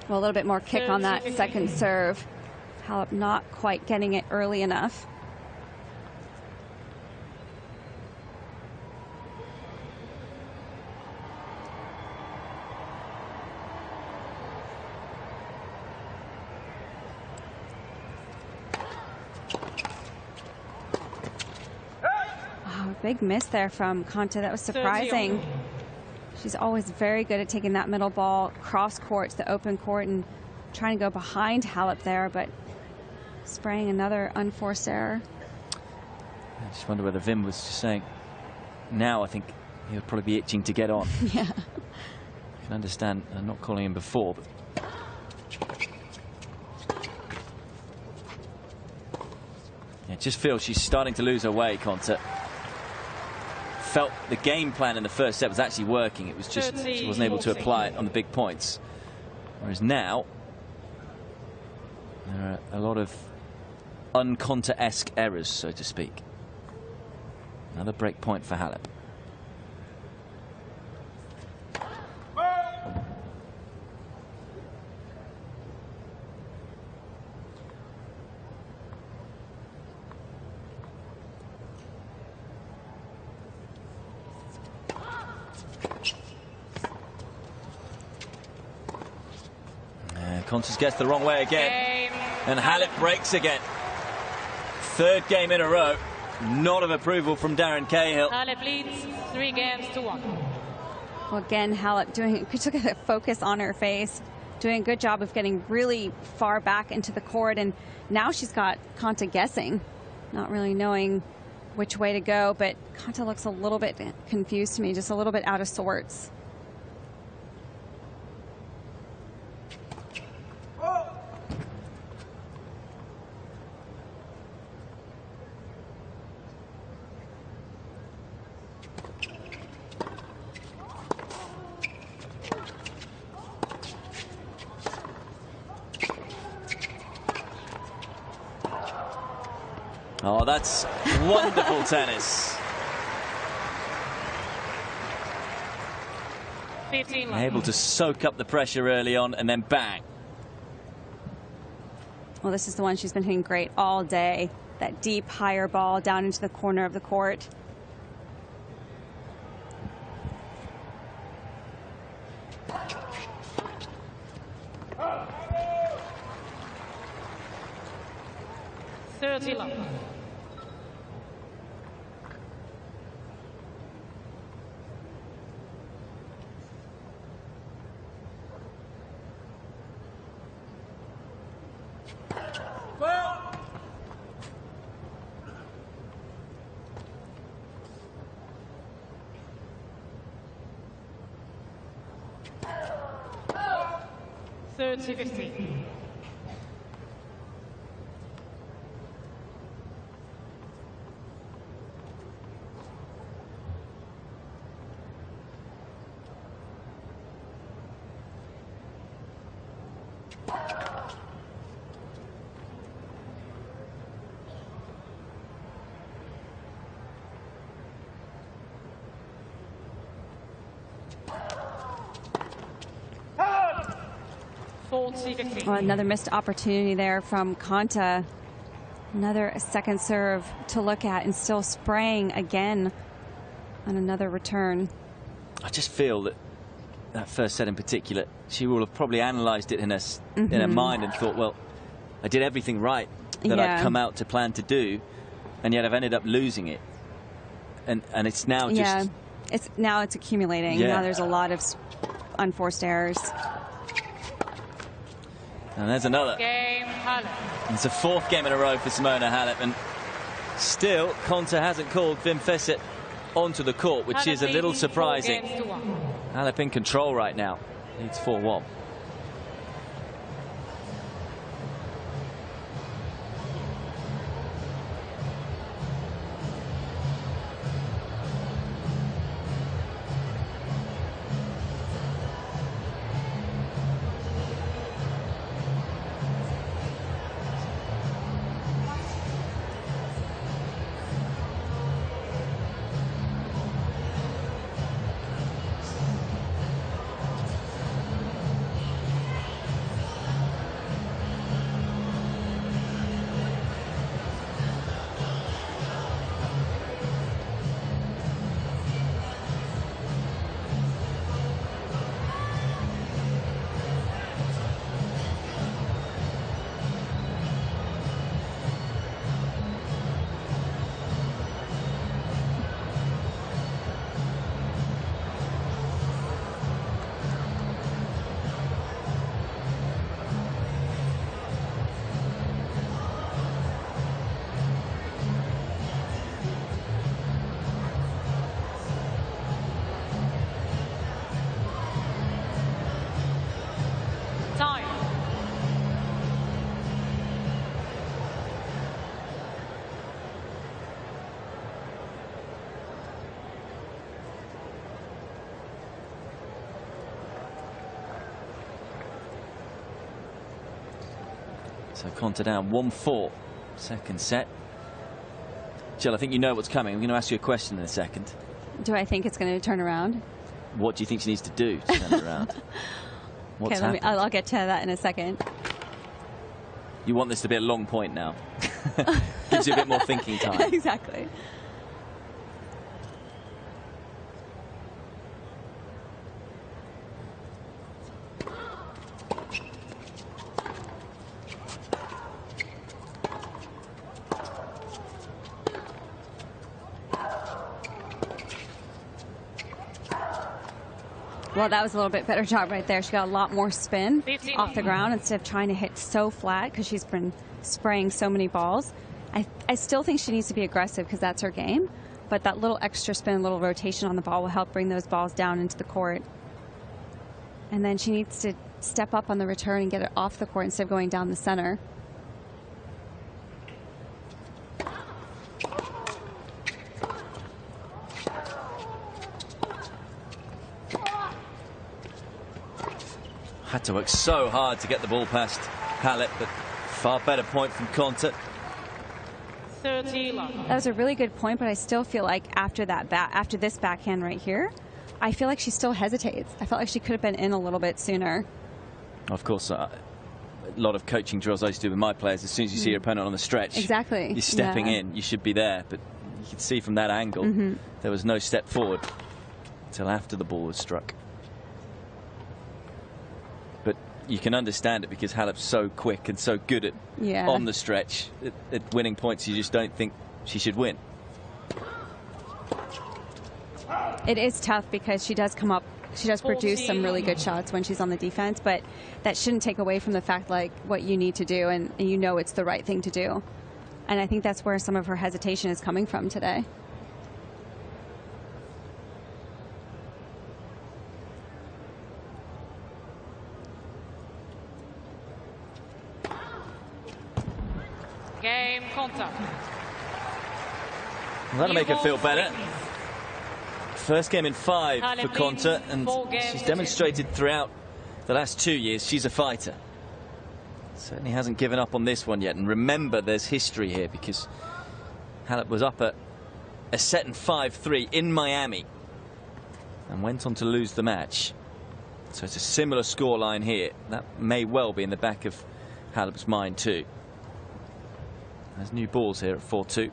Well, a little bit more kick on that second serve. Halep not quite getting it early enough. Oh, big miss there from Konta. That was surprising. She's always very good at taking that middle ball cross court to the open court and trying to go behind Halep there, but spraying another unforced error. I just wonder whether Wim was just saying, now I think he'll probably be itching to get on. Yeah. I can understand not calling him before, but yeah, it just feels she's starting to lose her way, Konta. Felt the game plan in the first set was actually working. It was just she wasn't able to apply it on the big points. Whereas now, there are a lot of un-Konta-esque errors, so to speak. Another break point for Halep. Konta gets the wrong way again. And Halep breaks again. Third game in a row. Not of approval from Darren Cahill. Halep leads 3 games to 1. Well, again, Halep doing, look at the focus on her face. doing a good job of getting really far back into the court, and now she's got Konta guessing, not really knowing which way to go, but Konta looks a little bit confused to me, just a little bit out of sorts. Oh, that's wonderful tennis. 15 love. Able to soak up the pressure early on and then bang. Well, this is the one she's been hitting great all day. That deep, higher ball down into the corner of the court. Third to 15. Well, another missed opportunity there from Konta. Another second serve to look at, and still spraying again on another return. I just feel that that first set in particular, she will have probably analysed it in her mind and thought, well, I did everything right that I'd come out to plan to do, and yet I've ended up losing it. And it's now just... Yeah, it's accumulating. Yeah. Now there's a lot of unforced errors. And there's another. Game, Halep. It's a fourth game in a row for Simona Halep, and still Konta hasn't called Wim Fissett onto the court, which is a little surprising. Halep in control right now. Leads 4-1. So Konta down 1-4, second set. Jill, I think you know what's coming. I'm going to ask you a question in a second. Do I think it's going to turn around? What do you think she needs to do to turn it around? What's happened? I'll get to that in a second. You want this to be a long point now. Gives you a bit more thinking time. Exactly. Well, that was a little bit better job right there. She got a lot more spin 15. off the ground instead of trying to hit so flat because she's been spraying so many balls. I still think she needs to be aggressive because that's her game. But that little extra spin, little rotation on the ball will help bring those balls down into the court. And then she needs to step up on the return and get it off the court instead of going down the center. Had to work so hard to get the ball past Halep, but far better point from Konta. 30 love. That was a really good point, but I still feel like after this backhand right here, I feel like she still hesitates. I felt like she could have been in a little bit sooner. Of course, a lot of coaching drills I used to do with my players. As soon as you see your opponent on the stretch, exactly, you're stepping in. You should be there, but you can see from that angle there was no step forward until after the ball was struck. But you can understand it because Halep's so quick and so good at on the stretch at winning points. You just don't think she should win. It is tough because she does come up, she does produce some really good shots when she's on the defense, but that shouldn't take away from the fact like what you need to do, and you know it's the right thing to do. And I think that's where some of her hesitation is coming from today. Game, Konta. Well, that'll make her feel better. First game in 5 for Konta, and she's demonstrated throughout the last 2 years she's a fighter. Certainly hasn't given up on this one yet. And remember, there's history here because Halep was up at a set in 5-3 in Miami and went on to lose the match. So it's a similar scoreline here. That may well be in the back of Halep's mind too. There's new balls here at 4-2.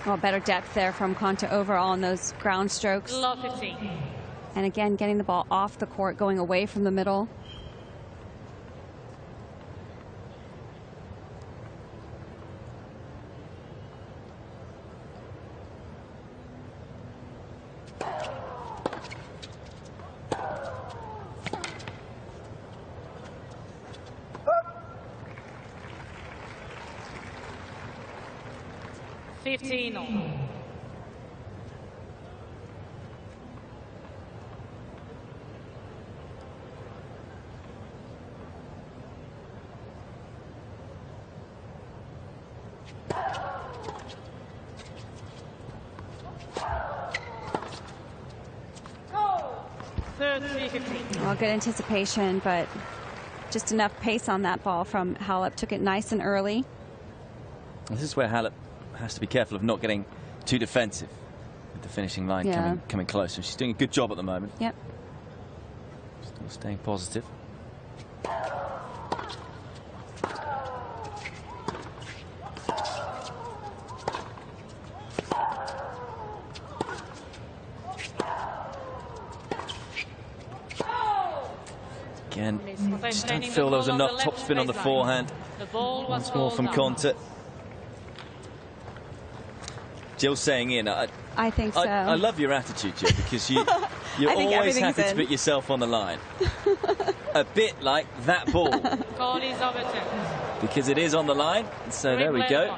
Well, better depth there from Konta overall in those ground strokes. Love 15. And again, getting the ball off the court, going away from the middle. Well, good anticipation, but just enough pace on that ball from Halep. Took it nice and early. This is where Halep has to be careful of not getting too defensive with the finishing line coming closer. She's doing a good job at the moment. Yep. Still staying positive. Again, just don't feel there was enough topspin on the forehand. Once more from Konta. Jill saying in, I think so. I love your attitude, Jill, because you're always happy to put yourself on the line. A bit like that ball. Because it is on the line. So there we go.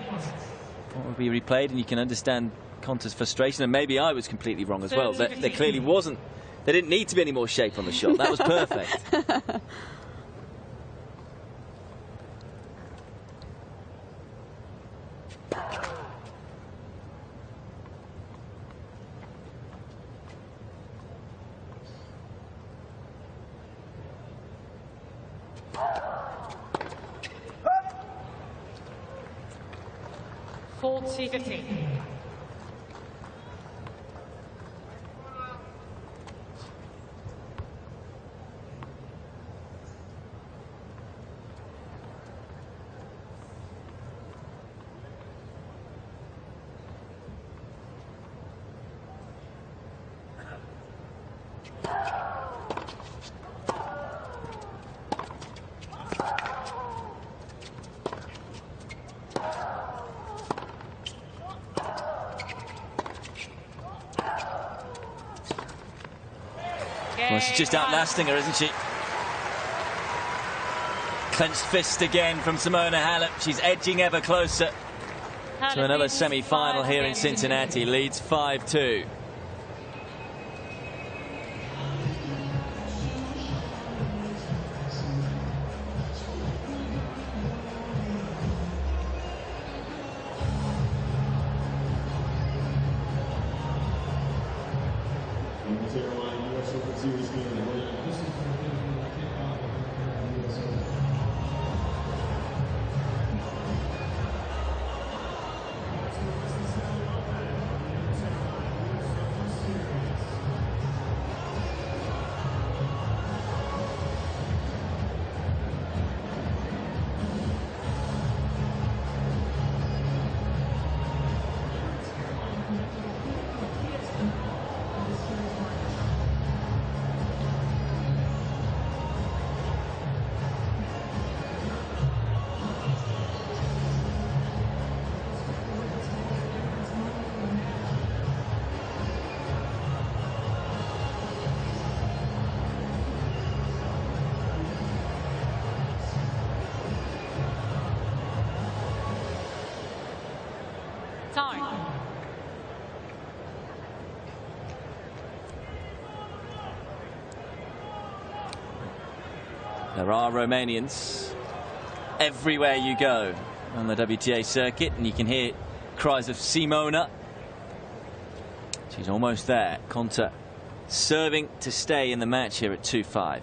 What will be replayed, and you can understand Konta's frustration. And maybe I was completely wrong as well. There clearly wasn't. There didn't need to be any more shape on the shot. That was perfect. Well, she's just outlasting her, isn't she? Clenched fist again from Simona Halep. She's edging ever closer to another semi-final here in Cincinnati. Leads 5-2. There are Romanians everywhere you go on the WTA circuit, and you can hear cries of Simona. She's almost there. Konta serving to stay in the match here at 2-5.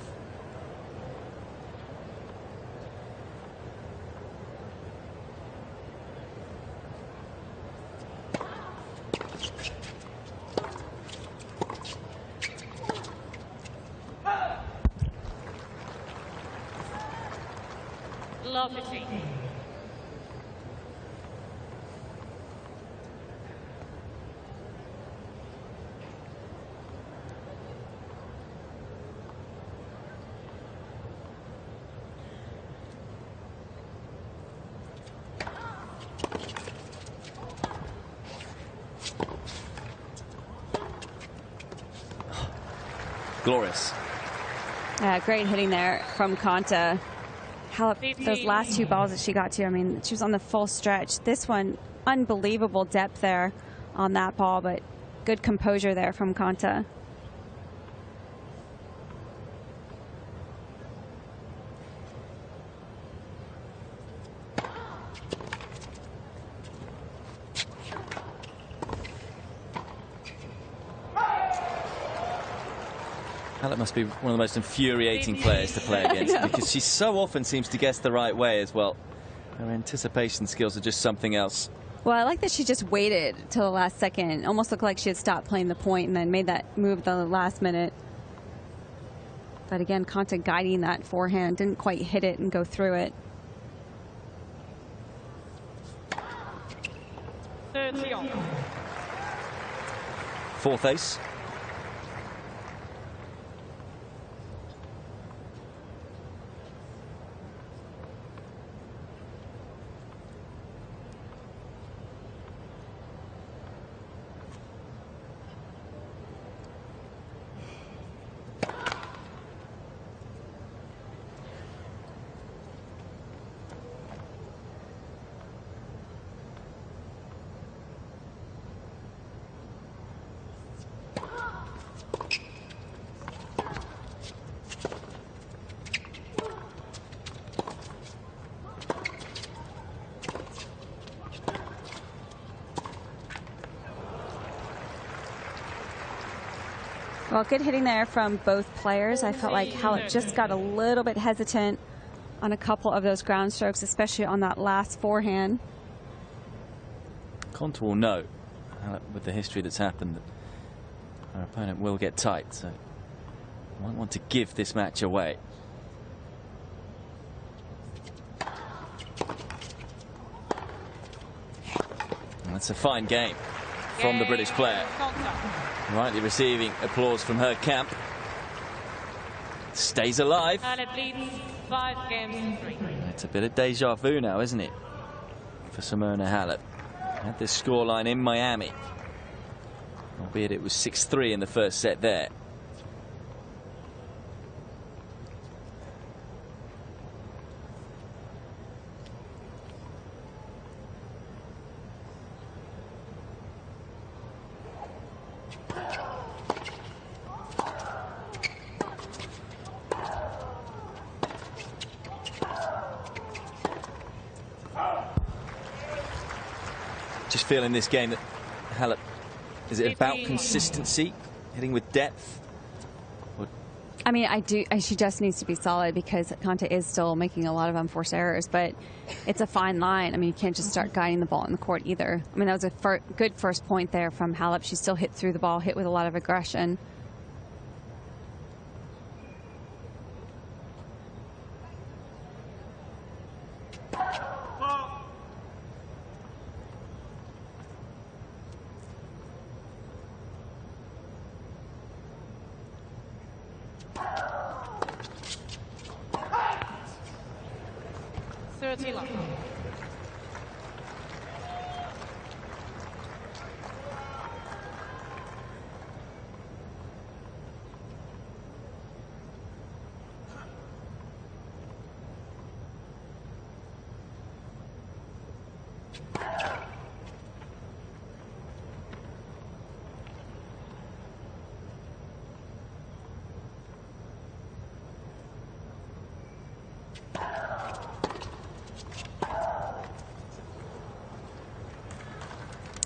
Glorious. Yeah, great hitting there from Konta. Halep, those last two balls that she got to, I mean, she was on the full stretch. This one, unbelievable depth there on that ball, but good composure there from Konta. Halep must be one of the most infuriating players to play against because she so often seems to guess the right way as well. Her anticipation skills are just something else. Well, I like that she just waited till the last second. Almost looked like she had stopped playing the point and then made that move the last minute. But again, Konta guiding that forehand, didn't quite hit it and go through it. Fourth ace. Well, good hitting there from both players. I felt like Halep just got a little bit hesitant on a couple of those ground strokes, especially on that last forehand. Konta will know, with the history that's happened, that our opponent will get tight, so might want to give this match away. And that's a fine game from the British player. Rightly receiving applause from her camp. stays alive. Halep leads 5-3. It's a bit of deja vu now, isn't it, for Simona Halep? Had this scoreline in Miami, albeit it was 6-3 in the first set there. Just feeling this game that Halep, is it about consistency, hitting with depth? I mean, she just needs to be solid because Konta is still making a lot of unforced errors, but it's a fine line. I mean, you can't just start guiding the ball in the court either. I mean, that was a good first point there from Halep. She still hit through the ball, hit with a lot of aggression.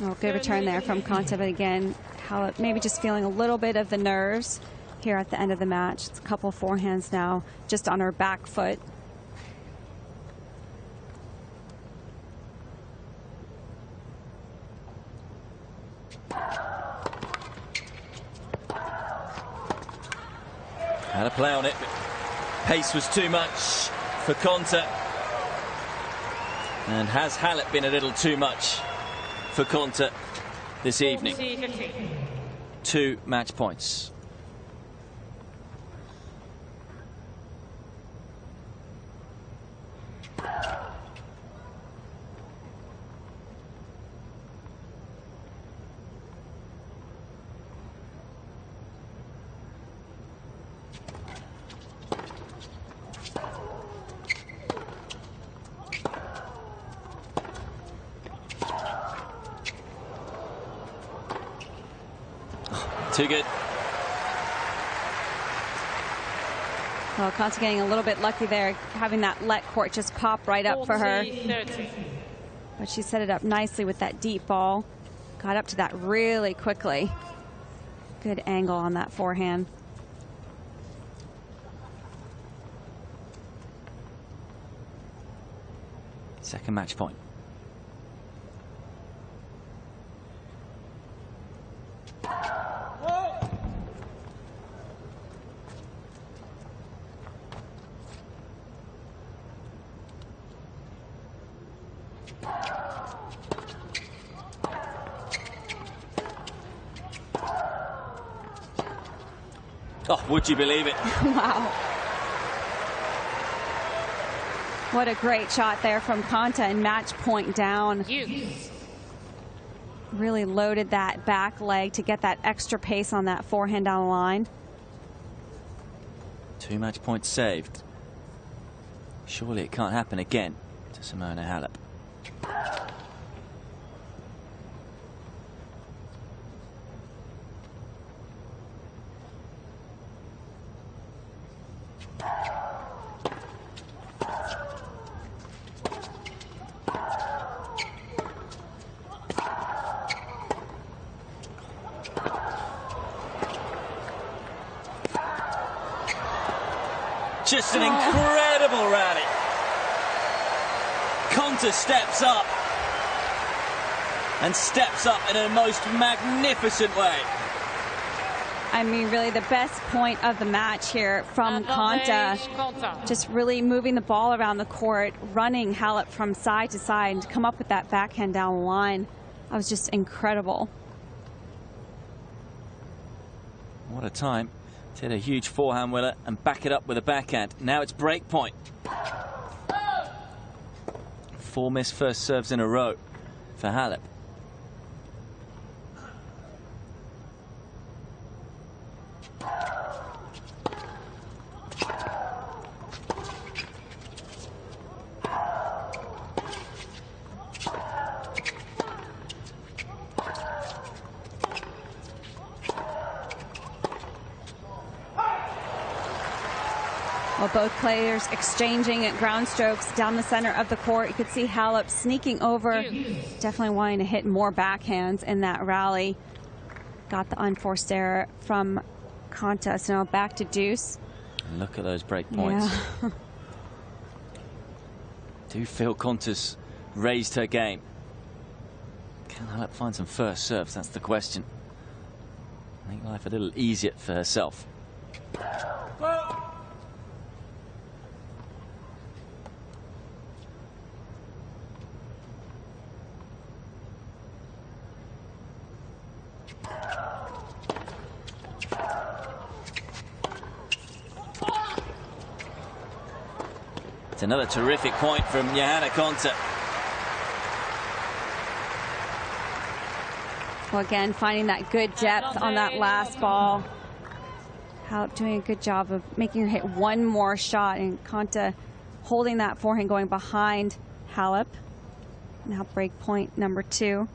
Oh, good return there from Konta, but again, Halep maybe just feeling a little bit of the nerves here at the end of the match. It's a couple of forehands now, just on her back foot. Had a play on it, but pace was too much for Konta. And has Halep been a little too much for Konta this evening? 2 match points. Too good. Well, Konta getting a little bit lucky there, having that let court just pop right up for her. 30. But she set it up nicely with that deep ball. Got up to that really quickly. Good angle on that forehand. Second match point. Oh, would you believe it? Wow. What a great shot there from Konta, and match point down. Really loaded that back leg to get that extra pace on that forehand down the line. 2 match points saved. Surely it can't happen again to Simona Halep. Just an incredible rally. Konta steps up, and steps up in a most magnificent way. I mean, really the best point of the match here from Konta. Just really moving the ball around the court, running Halep from side to side, and to come up with that backhand down the line. That was just incredible. What a time Hit a huge forehand with it and back it up with a backhand. Now it's break point. 4 missed first serves in a row for Halep. Well, both players exchanging at ground strokes down the center of the court. You could see Halep sneaking over, definitely wanting to hit more backhands in that rally. Got the unforced error from Konta. So now back to deuce. Look at those break points. Yeah. Do feel Konta's raised her game. Can Halep find some first serves? That's the question. Make life a little easier for herself. It's another terrific point from Johanna Konta. Well, again, finding that good depth on that last ball. Halep doing a good job of making her hit one more shot, and Konta holding that forehand going behind Halep. Now break point number 2.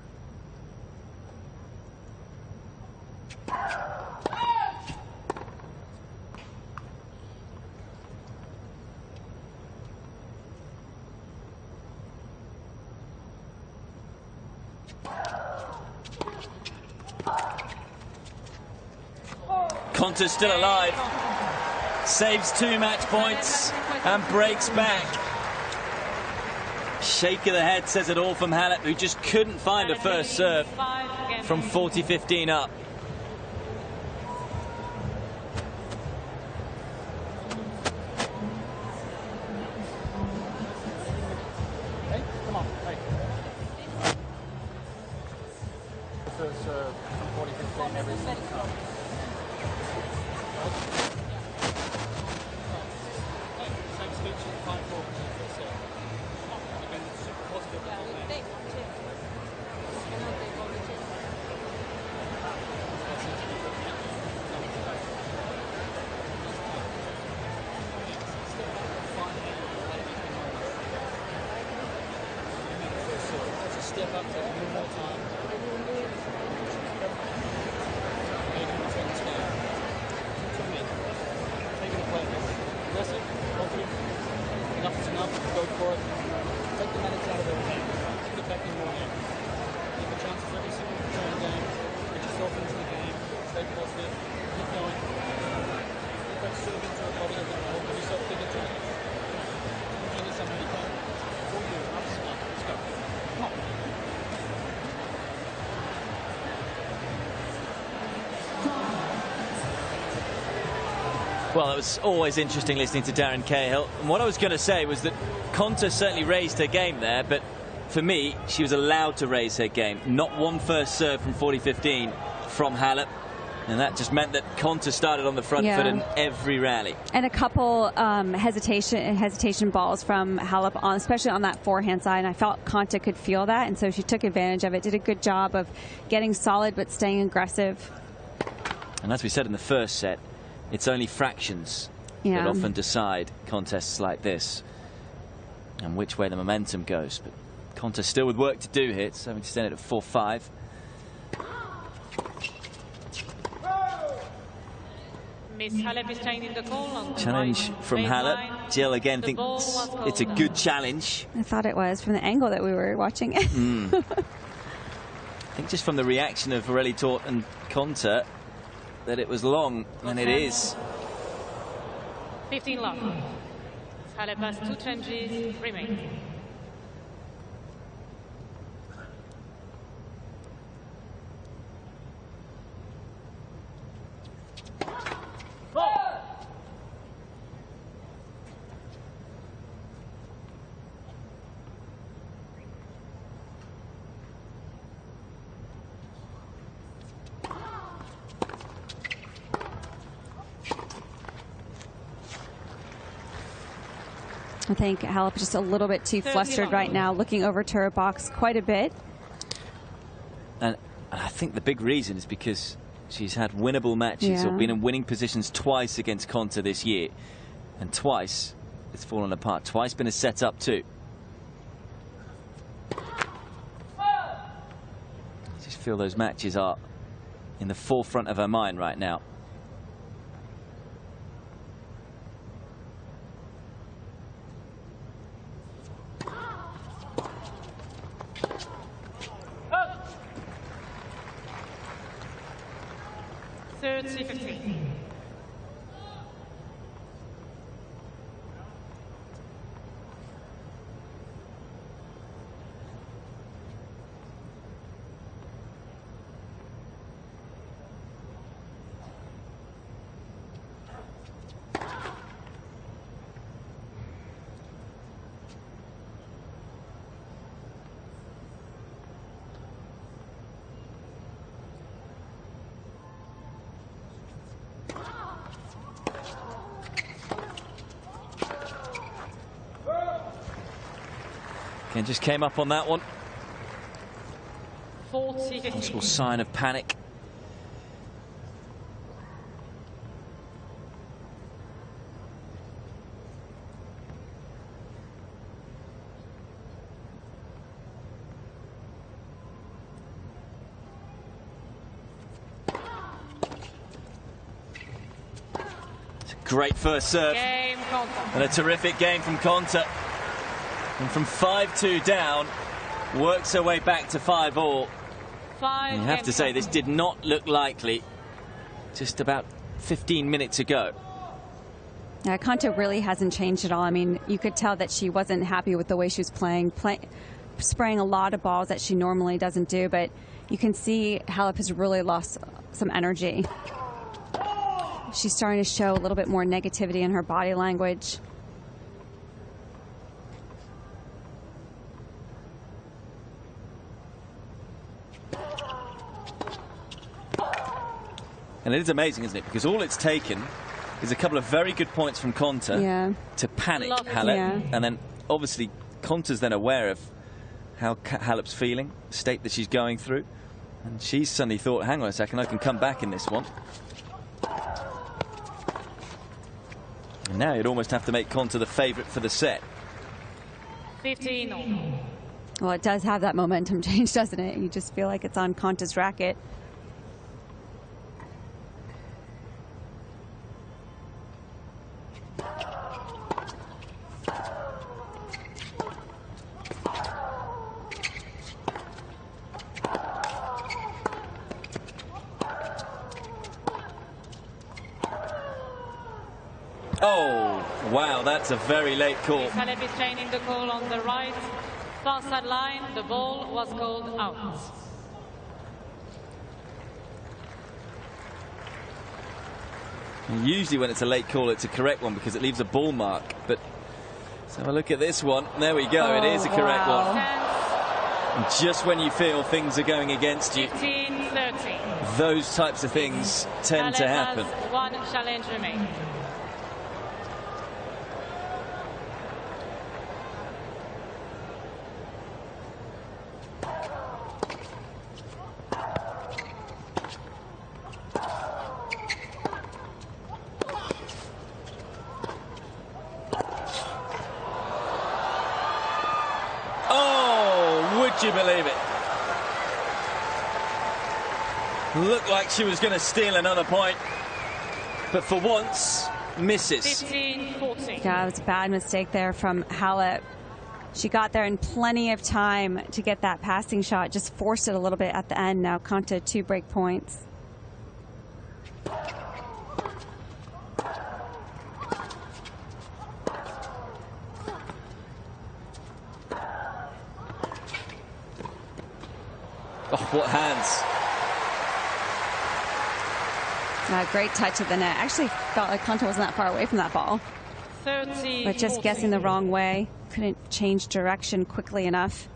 Konta's still alive. Saves 2 match points and breaks back. Shake of the head says it all from Halep, who just couldn't find a first serve from 40-15 up. Hey, come on, hey. First serve from 40-15 every single time. Step up, take a little more time. Make it return this game. To me. Take it a play. Aggressive, confident. Enough is enough. Go for it. Take the minutes out of everything. Get back in your game. Take the chances every single return game. Get yourself into the game. Stay positive. Keep going. Get that serve into a body of the ball. Give yourself big into it. Do this America. It's all you. Up, let's go. Come on. Well, it was always interesting listening to Darren Cahill. And what I was going to say was that Konta certainly raised her game there, but for me, she was allowed to raise her game. Not one first serve from 40-15 from Halep. And that just meant that Konta started on the front foot in every rally. And a couple hesitation balls from Halep, especially on that forehand side. And I felt Konta could feel that, and so she took advantage of it. Did a good job of getting solid but staying aggressive. And as we said in the first set, it's only fractions that often decide contests like this and which way the momentum goes. But Konta still with work to do here. It's having to stand it at 4-5. Miss Halep is changing the call on the challenge from Halep. Jill again thinks it's a good challenge. I thought it was from the angle that we were watching it. I think just from the reaction of Pirelli Tort and Konta that it was long, and it is. 15 love. Halep has 2 changes remaining. I think Halep is just a little bit too flustered right now, looking over to her box quite a bit. And I think the big reason is because she's had winnable matches or been in winning positions twice against Konta this year. And twice it's fallen apart. Twice been a set up too. I just feel those matches are in the forefront of her mind right now. Again, just came up on that one. Possible sign of panic. It's a great first serve. And a terrific game from Konta. And from 5-2 down, works her way back to 5-all. You have to say, this did not look likely just about 15 minutes ago. Yeah, Konta really hasn't changed at all. I mean, you could tell that she wasn't happy with the way she was playing, spraying a lot of balls that she normally doesn't do, but you can see Halep has really lost some energy. She's starting to show a little bit more negativity in her body language. And it is amazing, isn't it? Because all it's taken is a couple of very good points from Konta to panic Halep. And then, obviously, Konta's then aware of how Halep's feeling, the state that she's going through. And she's suddenly thought, hang on a second, I can come back in this one. And now you'd almost have to make Konta the favourite for the set. 15. Well, it does have that momentum change, doesn't it? You just feel like it's on Konta's racket. Oh, wow, that's a very late call. Halep is changing the call on the right. Far side line, the ball was called out. And usually when it's a late call, it's a correct one because it leaves a ball mark. But let's have a look at this one. There we go. It is a correct one. And just when you feel things are going against you, 15-30. Those types of things tend to happen. One challenge remaining. Would you believe it? Looked like she was going to steal another point, but for once, misses. 15-14. Yeah, it was a bad mistake there from Halep. She got there in plenty of time to get that passing shot, just forced it a little bit at the end. Now Konta 2 break points. Oh, what hands. Great touch of the net. Actually felt like Konta wasn't that far away from that ball. 30, but just 14. guessing the wrong way. Couldn't change direction quickly enough.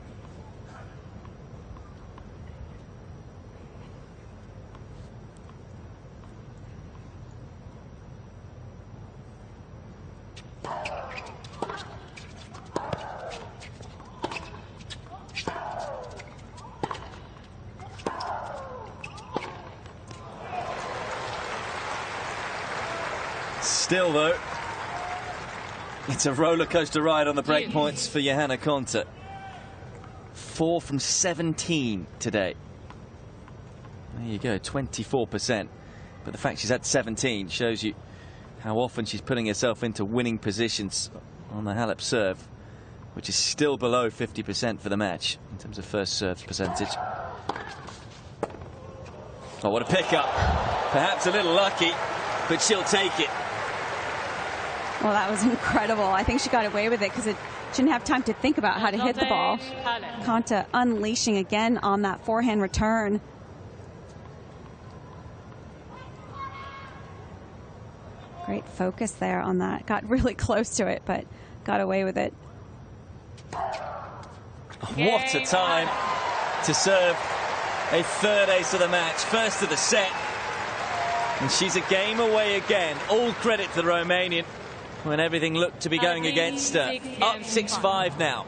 Still, though, it's a roller coaster ride on the break points for Johanna Konta. 4 from 17 today. There you go, 24%. But the fact she's had 17 shows you how often she's putting herself into winning positions on the Halep serve, which is still below 50% for the match in terms of first serve percentage. Oh, what a pickup. Perhaps a little lucky, but she'll take it. Well, that was incredible. I think she got away with it because it didn't have time to think about how to hit the ball. Konta unleashing again on that forehand return. Great focus there on that. Got really close to it, but got away with it. What a time to serve a third ace of the match. First of the set. And she's a game away again. All credit to the Romanian when everything looked to be going against her. Up 6-5 now.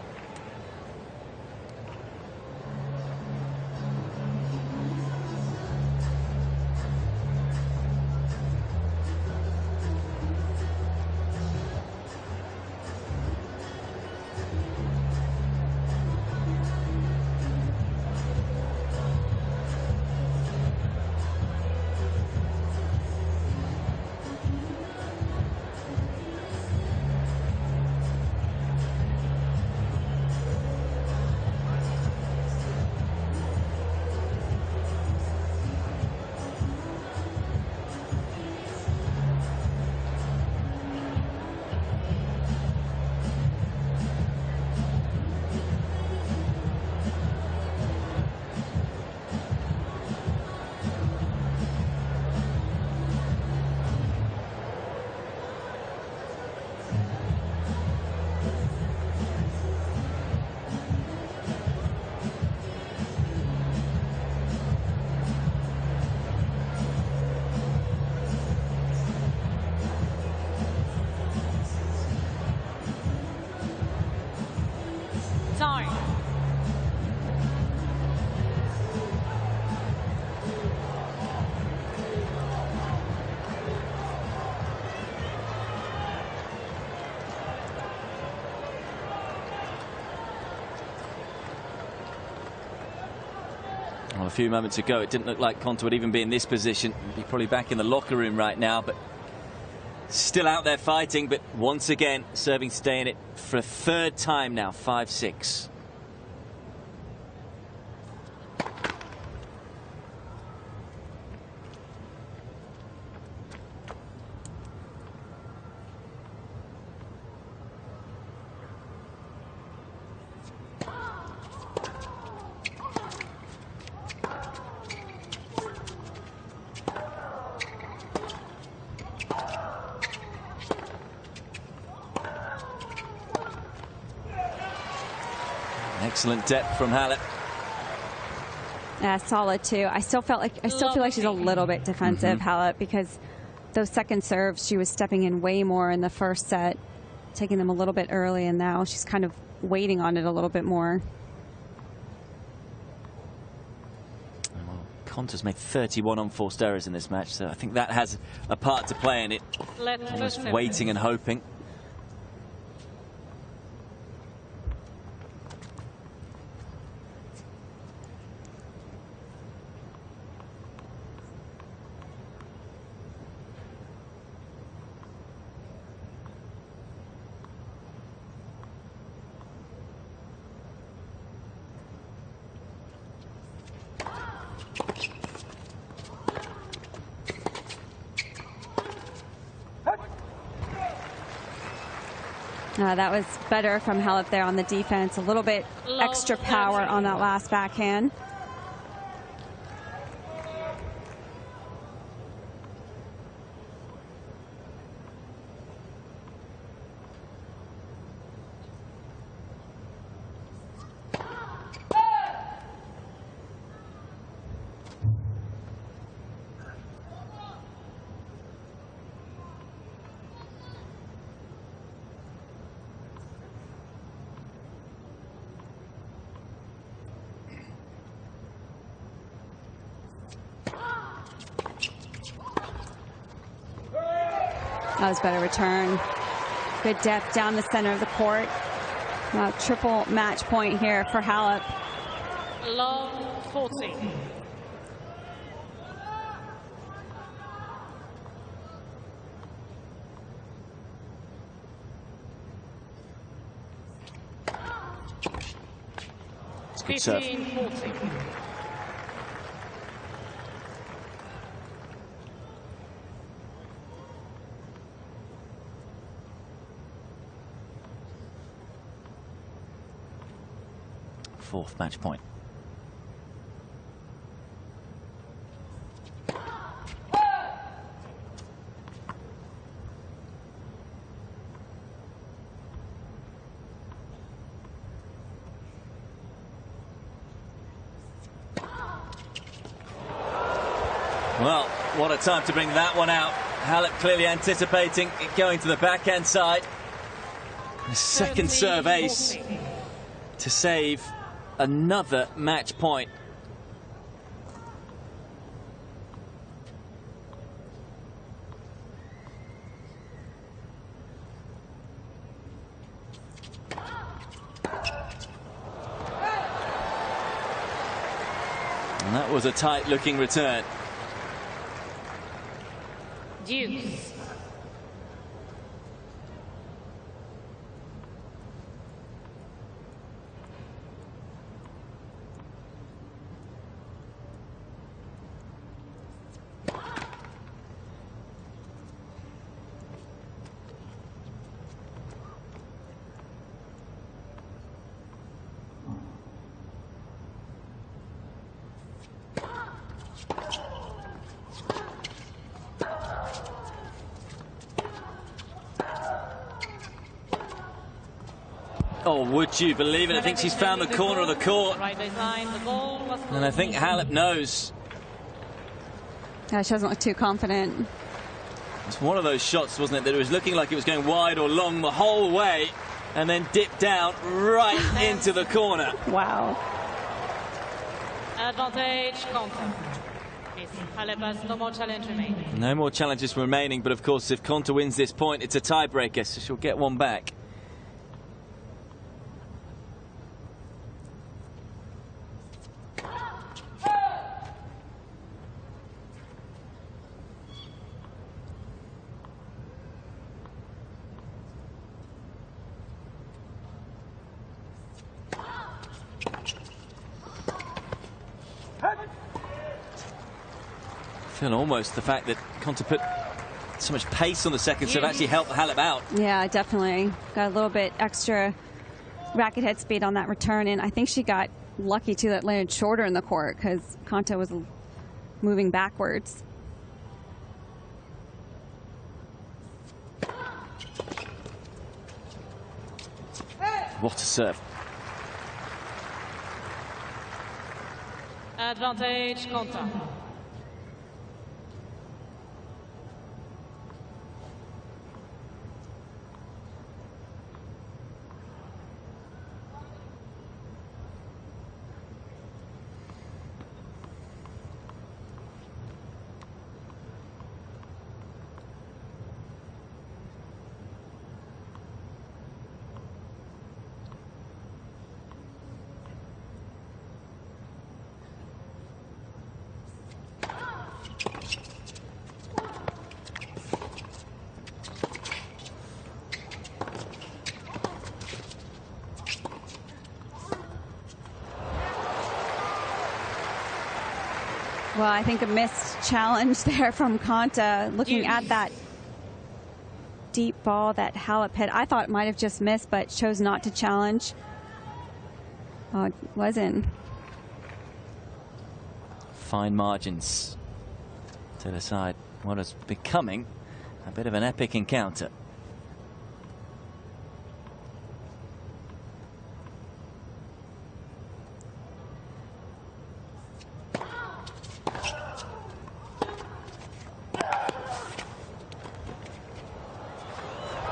Time. Well, a few moments ago, it didn't look like Konta would even be in this position. He'd be probably back in the locker room right now, but still out there fighting. But once again, serving to stay in it for a third time now, 5-6. Excellent depth from Halep. Yeah, solid too. I still feel like she's a little bit defensive, Halep, because those second serves she was stepping in way more in the first set, taking them a little bit early, and now she's kind of waiting on it a little bit more. Well, Konta's made 31 unforced errors in this match, so I think that has a part to play in it. Almost waiting and hoping. That was better from Halep there on the defense. A little bit extra power on that last backhand. That was better return. Good depth down the center of the court. Triple match point here for Halep. Love 40. Good serve. 15-40. Fourth match point. Well, what a time to bring that one out. Halep clearly anticipating it going to the backhand side. The second serve ace to save another match point. And that was a tight looking return. Deuce. Oh, would you believe it? I think she's found the corner of the court. And I think Halep knows. Yeah, she doesn't look too confident. It's one of those shots, wasn't it, that it was looking like it was going wide or long the whole way and then dipped down right into the corner. Wow. Advantage, Konta. Halep has no more challenge remaining. No more challenges remaining, but of course, if Konta wins this point, it's a tiebreaker, so she'll get one back. I feel almost the fact that Konta put so much pace on the second serve actually helped Halep out. Yeah, definitely. Got a little bit extra racket head speed on that return, and I think she got lucky too that landed shorter in the court because Konta was moving backwards. What a serve. Advantage, Konta. Well, I think a missed challenge there from Konta. Looking at that deep ball that Halep hit, I thought it might have just missed, but chose not to challenge. Oh, it wasn't. Fine margins to decide what is becoming a bit of an epic encounter.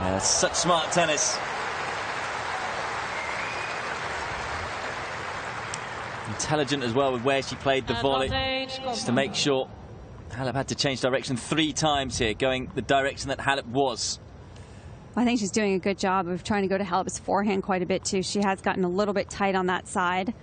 Yeah, such smart tennis. Intelligent as well with where she played the volley, just to make sure Halep had to change direction 3 times here, going the direction that Halep was. I think she's doing a good job of trying to go to Halep's forehand quite a bit, too. She has gotten a little bit tight on that side.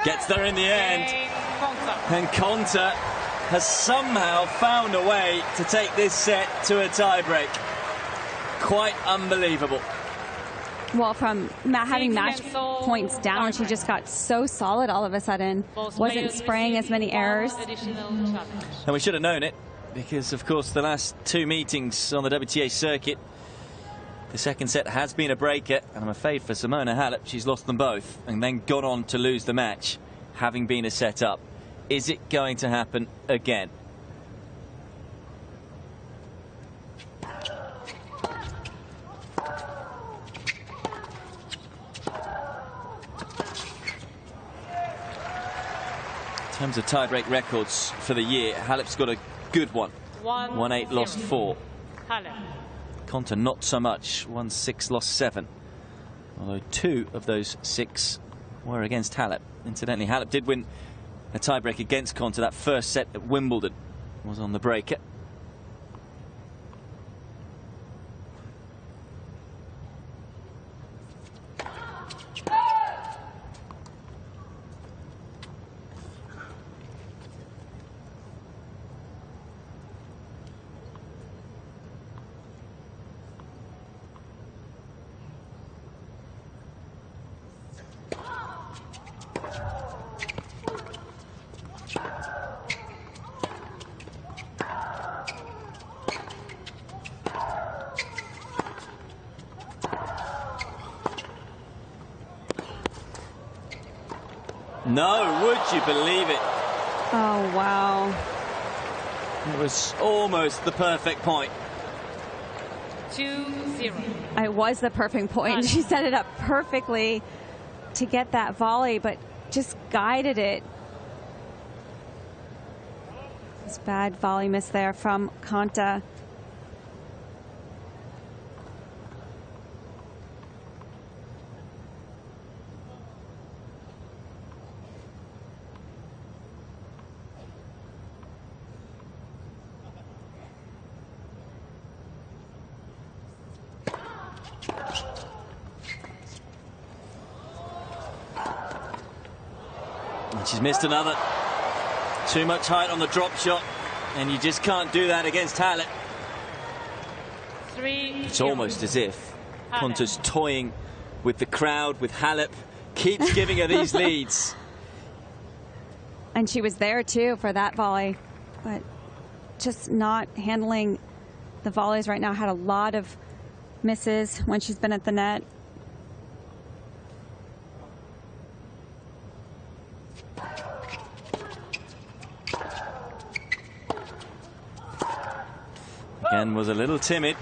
Gets there in the end. And Konta has somehow found a way to take this set to a tiebreak. Quite unbelievable. Well, from having match points down, she just got so solid all of a sudden. Wasn't spraying as many errors. And we should have known it, because, of course, the last 2 meetings on the WTA circuit, the second set has been a breaker, and I'm afraid for Simona Halep, she's lost them both and then gone on to lose the match, having been a set up. Is it going to happen again? In terms of tiebreak records for the year, Halep's got a good one. 1-8, lost 4. Halep. Konta not so much. 1-6, lost 7. Although 2 of those 6 were against Halep. Incidentally, Halep did win a tiebreak against Konta. That first set at Wimbledon was on the breaker. No, would you believe it? Oh, wow. It was almost the perfect point. 2-0. It was the perfect point. She set it up perfectly to get that volley, but just guided it. This bad volley miss there from Konta. And she's missed another. Too much height on the drop shot, and you just can't do that against Halep. 3-0. It's almost as if Konta's toying with the crowd, with Halep, keeps giving her these leads. And she was there, too, for that volley. But just not handling the volleys right now. Had a lot of misses when she's been at the net. Again, was a little timid.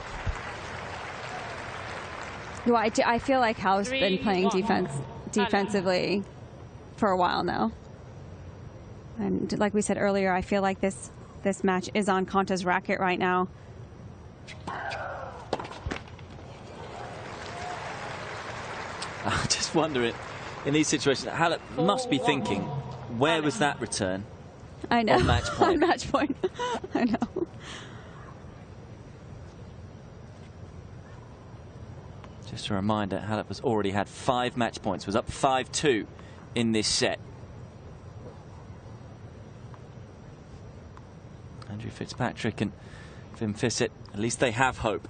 Well, I feel like Halep's been playing defensively for a while now. And like we said earlier, I feel like this match is on Konta's racket right now. I just wonder it in these situations. Halep must be thinking, where was that return? I know. On match point. On match point. I know. Just a reminder, Halep has already had 5 match points, was up 5-2 in this set. Andrew Fitzpatrick and Finn Fissett, at least they have hope.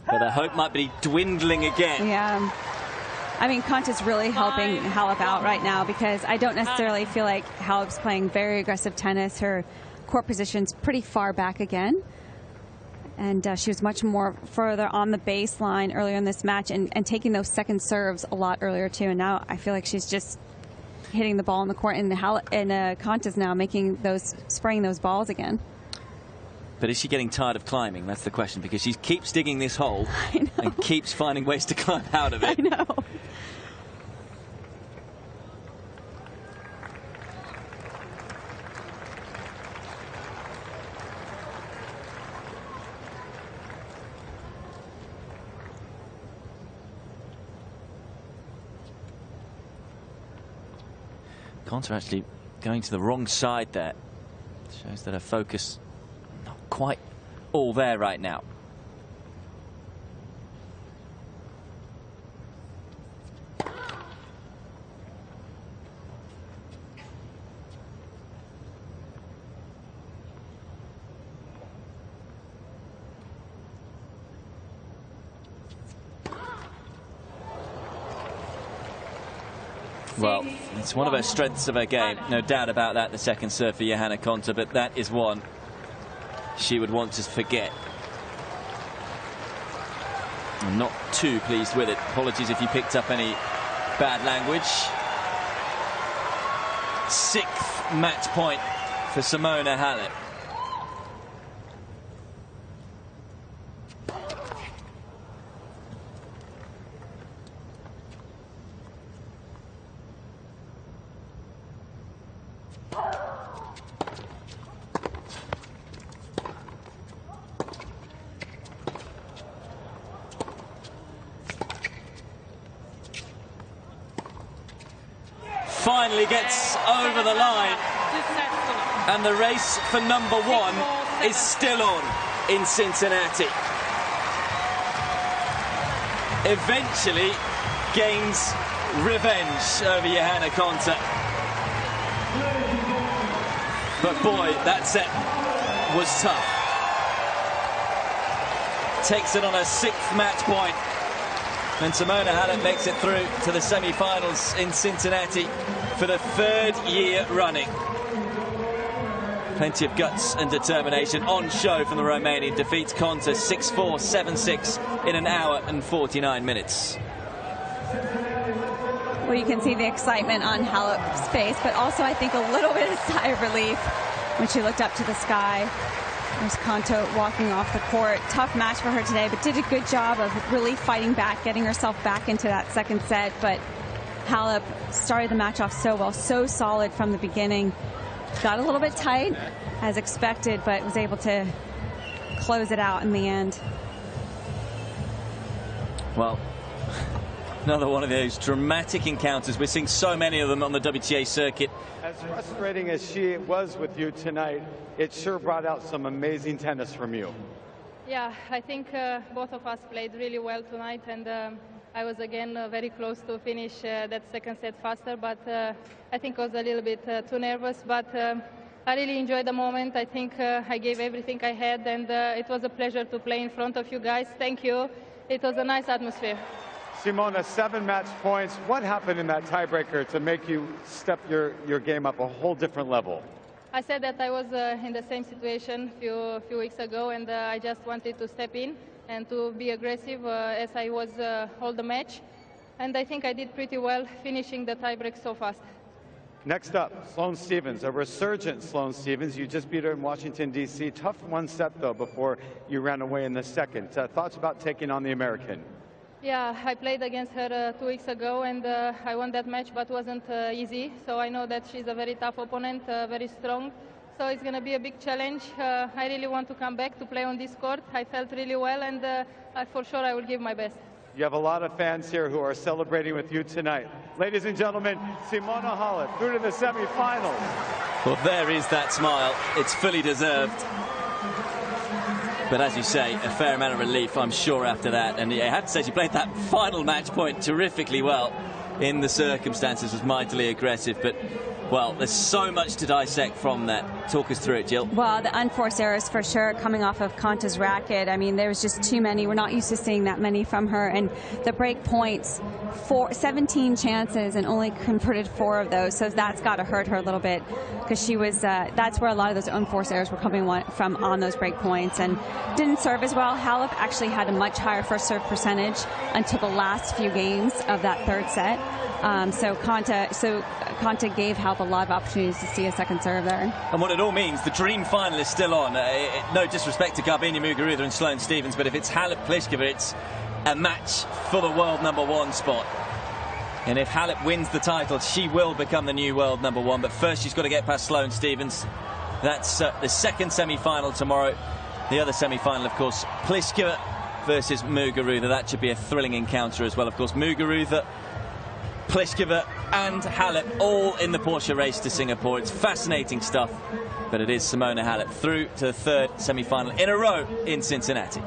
But the hope might be dwindling again. Yeah. I mean, Konta's really helping Halep out right now, because I don't necessarily feel like Halep's playing very aggressive tennis. Her court position's pretty far back again. And she was much more further on the baseline earlier in this match, and taking those second serves a lot earlier, too. And now I feel like she's just hitting the ball in the court, and Konta's now spraying those balls again. But is she getting tired of climbing? That's the question, because she keeps digging this hole and keeps finding ways to climb out of it. I know. Konta actually going to the wrong side there. Shows that her focus not quite all there right now. Well, it's one of her strengths of her game, no doubt about that, the second serve for Johanna Konta, but that is one she would want to forget. I'm not too pleased with it. Apologies if you picked up any bad language. 6th match point for Simona Halep. Finally gets over the line, and the race for #1 is still on in Cincinnati. Eventually gains revenge over Johanna Konta. But boy, that set was tough. Takes it on her 6th match point. And Simona Halep makes it through to the semi-finals in Cincinnati for the 3rd year running. Plenty of guts and determination on show from the Romanian. Defeats Konta 6-4, 7-6 in an hour and 49 minutes. Well, you can see the excitement on Halep's face, but also I think a little bit of sigh of relief when she looked up to the sky. There's Konta walking off the court. Tough match for her today, but did a good job of really fighting back, getting herself back into that second set. But Halep started the match off so well, so solid from the beginning. Got a little bit tight, as expected, but was able to close it out in the end. Well, another one of those dramatic encounters. We're seeing so many of them on the WTA circuit. As frustrating as she was with you tonight, it sure brought out some amazing tennis from you. Yeah, I think both of us played really well tonight, and I was again very close to finish that second set faster, but I think I was a little bit too nervous, but I really enjoyed the moment. I think I gave everything I had, and it was a pleasure to play in front of you guys. Thank you. It was a nice atmosphere. Simona, 7 match points. What happened in that tiebreaker to make you step your game up a whole different level? I said that I was in the same situation a few weeks ago, and I just wanted to step in and to be aggressive as I was all the match. And I think I did pretty well, finishing the tiebreak so fast. Next up, Sloane Stephens, a resurgent Sloane Stephens. You just beat her in Washington, D.C. Tough 1 set, though, before you ran away in the second. Thoughts about taking on the American? Yeah, I played against her 2 weeks ago, and I won that match, but wasn't easy. So I know that she's a very tough opponent, very strong. So it's going to be a big challenge. I really want to come back to play on this court. I felt really well, and for sure I will give my best. You have a lot of fans here who are celebrating with you tonight. Ladies and gentlemen, Simona Halep through to the semifinals. Well, there is that smile. It's fully deserved. But as you say, a fair amount of relief, I'm sure, after that. And I have to say, she played that final match point terrifically well in the circumstances, was mightily aggressive. But, well, there's so much to dissect from that. Talk us through it, Jill. Well, the unforced errors for sure coming off of Konta's racket. I mean, there was just too many. We're not used to seeing that many from her. And the break points, 17 chances and only converted 4 of those. So that's got to hurt her a little bit, because she was, that's where a lot of those unforced errors were coming from on those break points. And didn't serve as well. Halep actually had a much higher first serve percentage until the last few games of that third set. So Konta gave Halep a lot of opportunities to see a second serve there. And what it all means, the dream final is still on. No disrespect to Garbiñe Muguruza and Sloane Stephens, but if it's Halep Pliskova, it's a match for the world #1 spot. And if Halep wins the title, she will become the new world #1. But first, she's got to get past Sloane Stephens. That's the second semi-final tomorrow. The other semi-final, of course, Pliskova versus Muguruza. That should be a thrilling encounter as well. Of course, Muguruza, Pliskova and Halep all in the Porsche race to Singapore. It's fascinating stuff. But it is Simona Halep through to the third semi-final in a row in Cincinnati.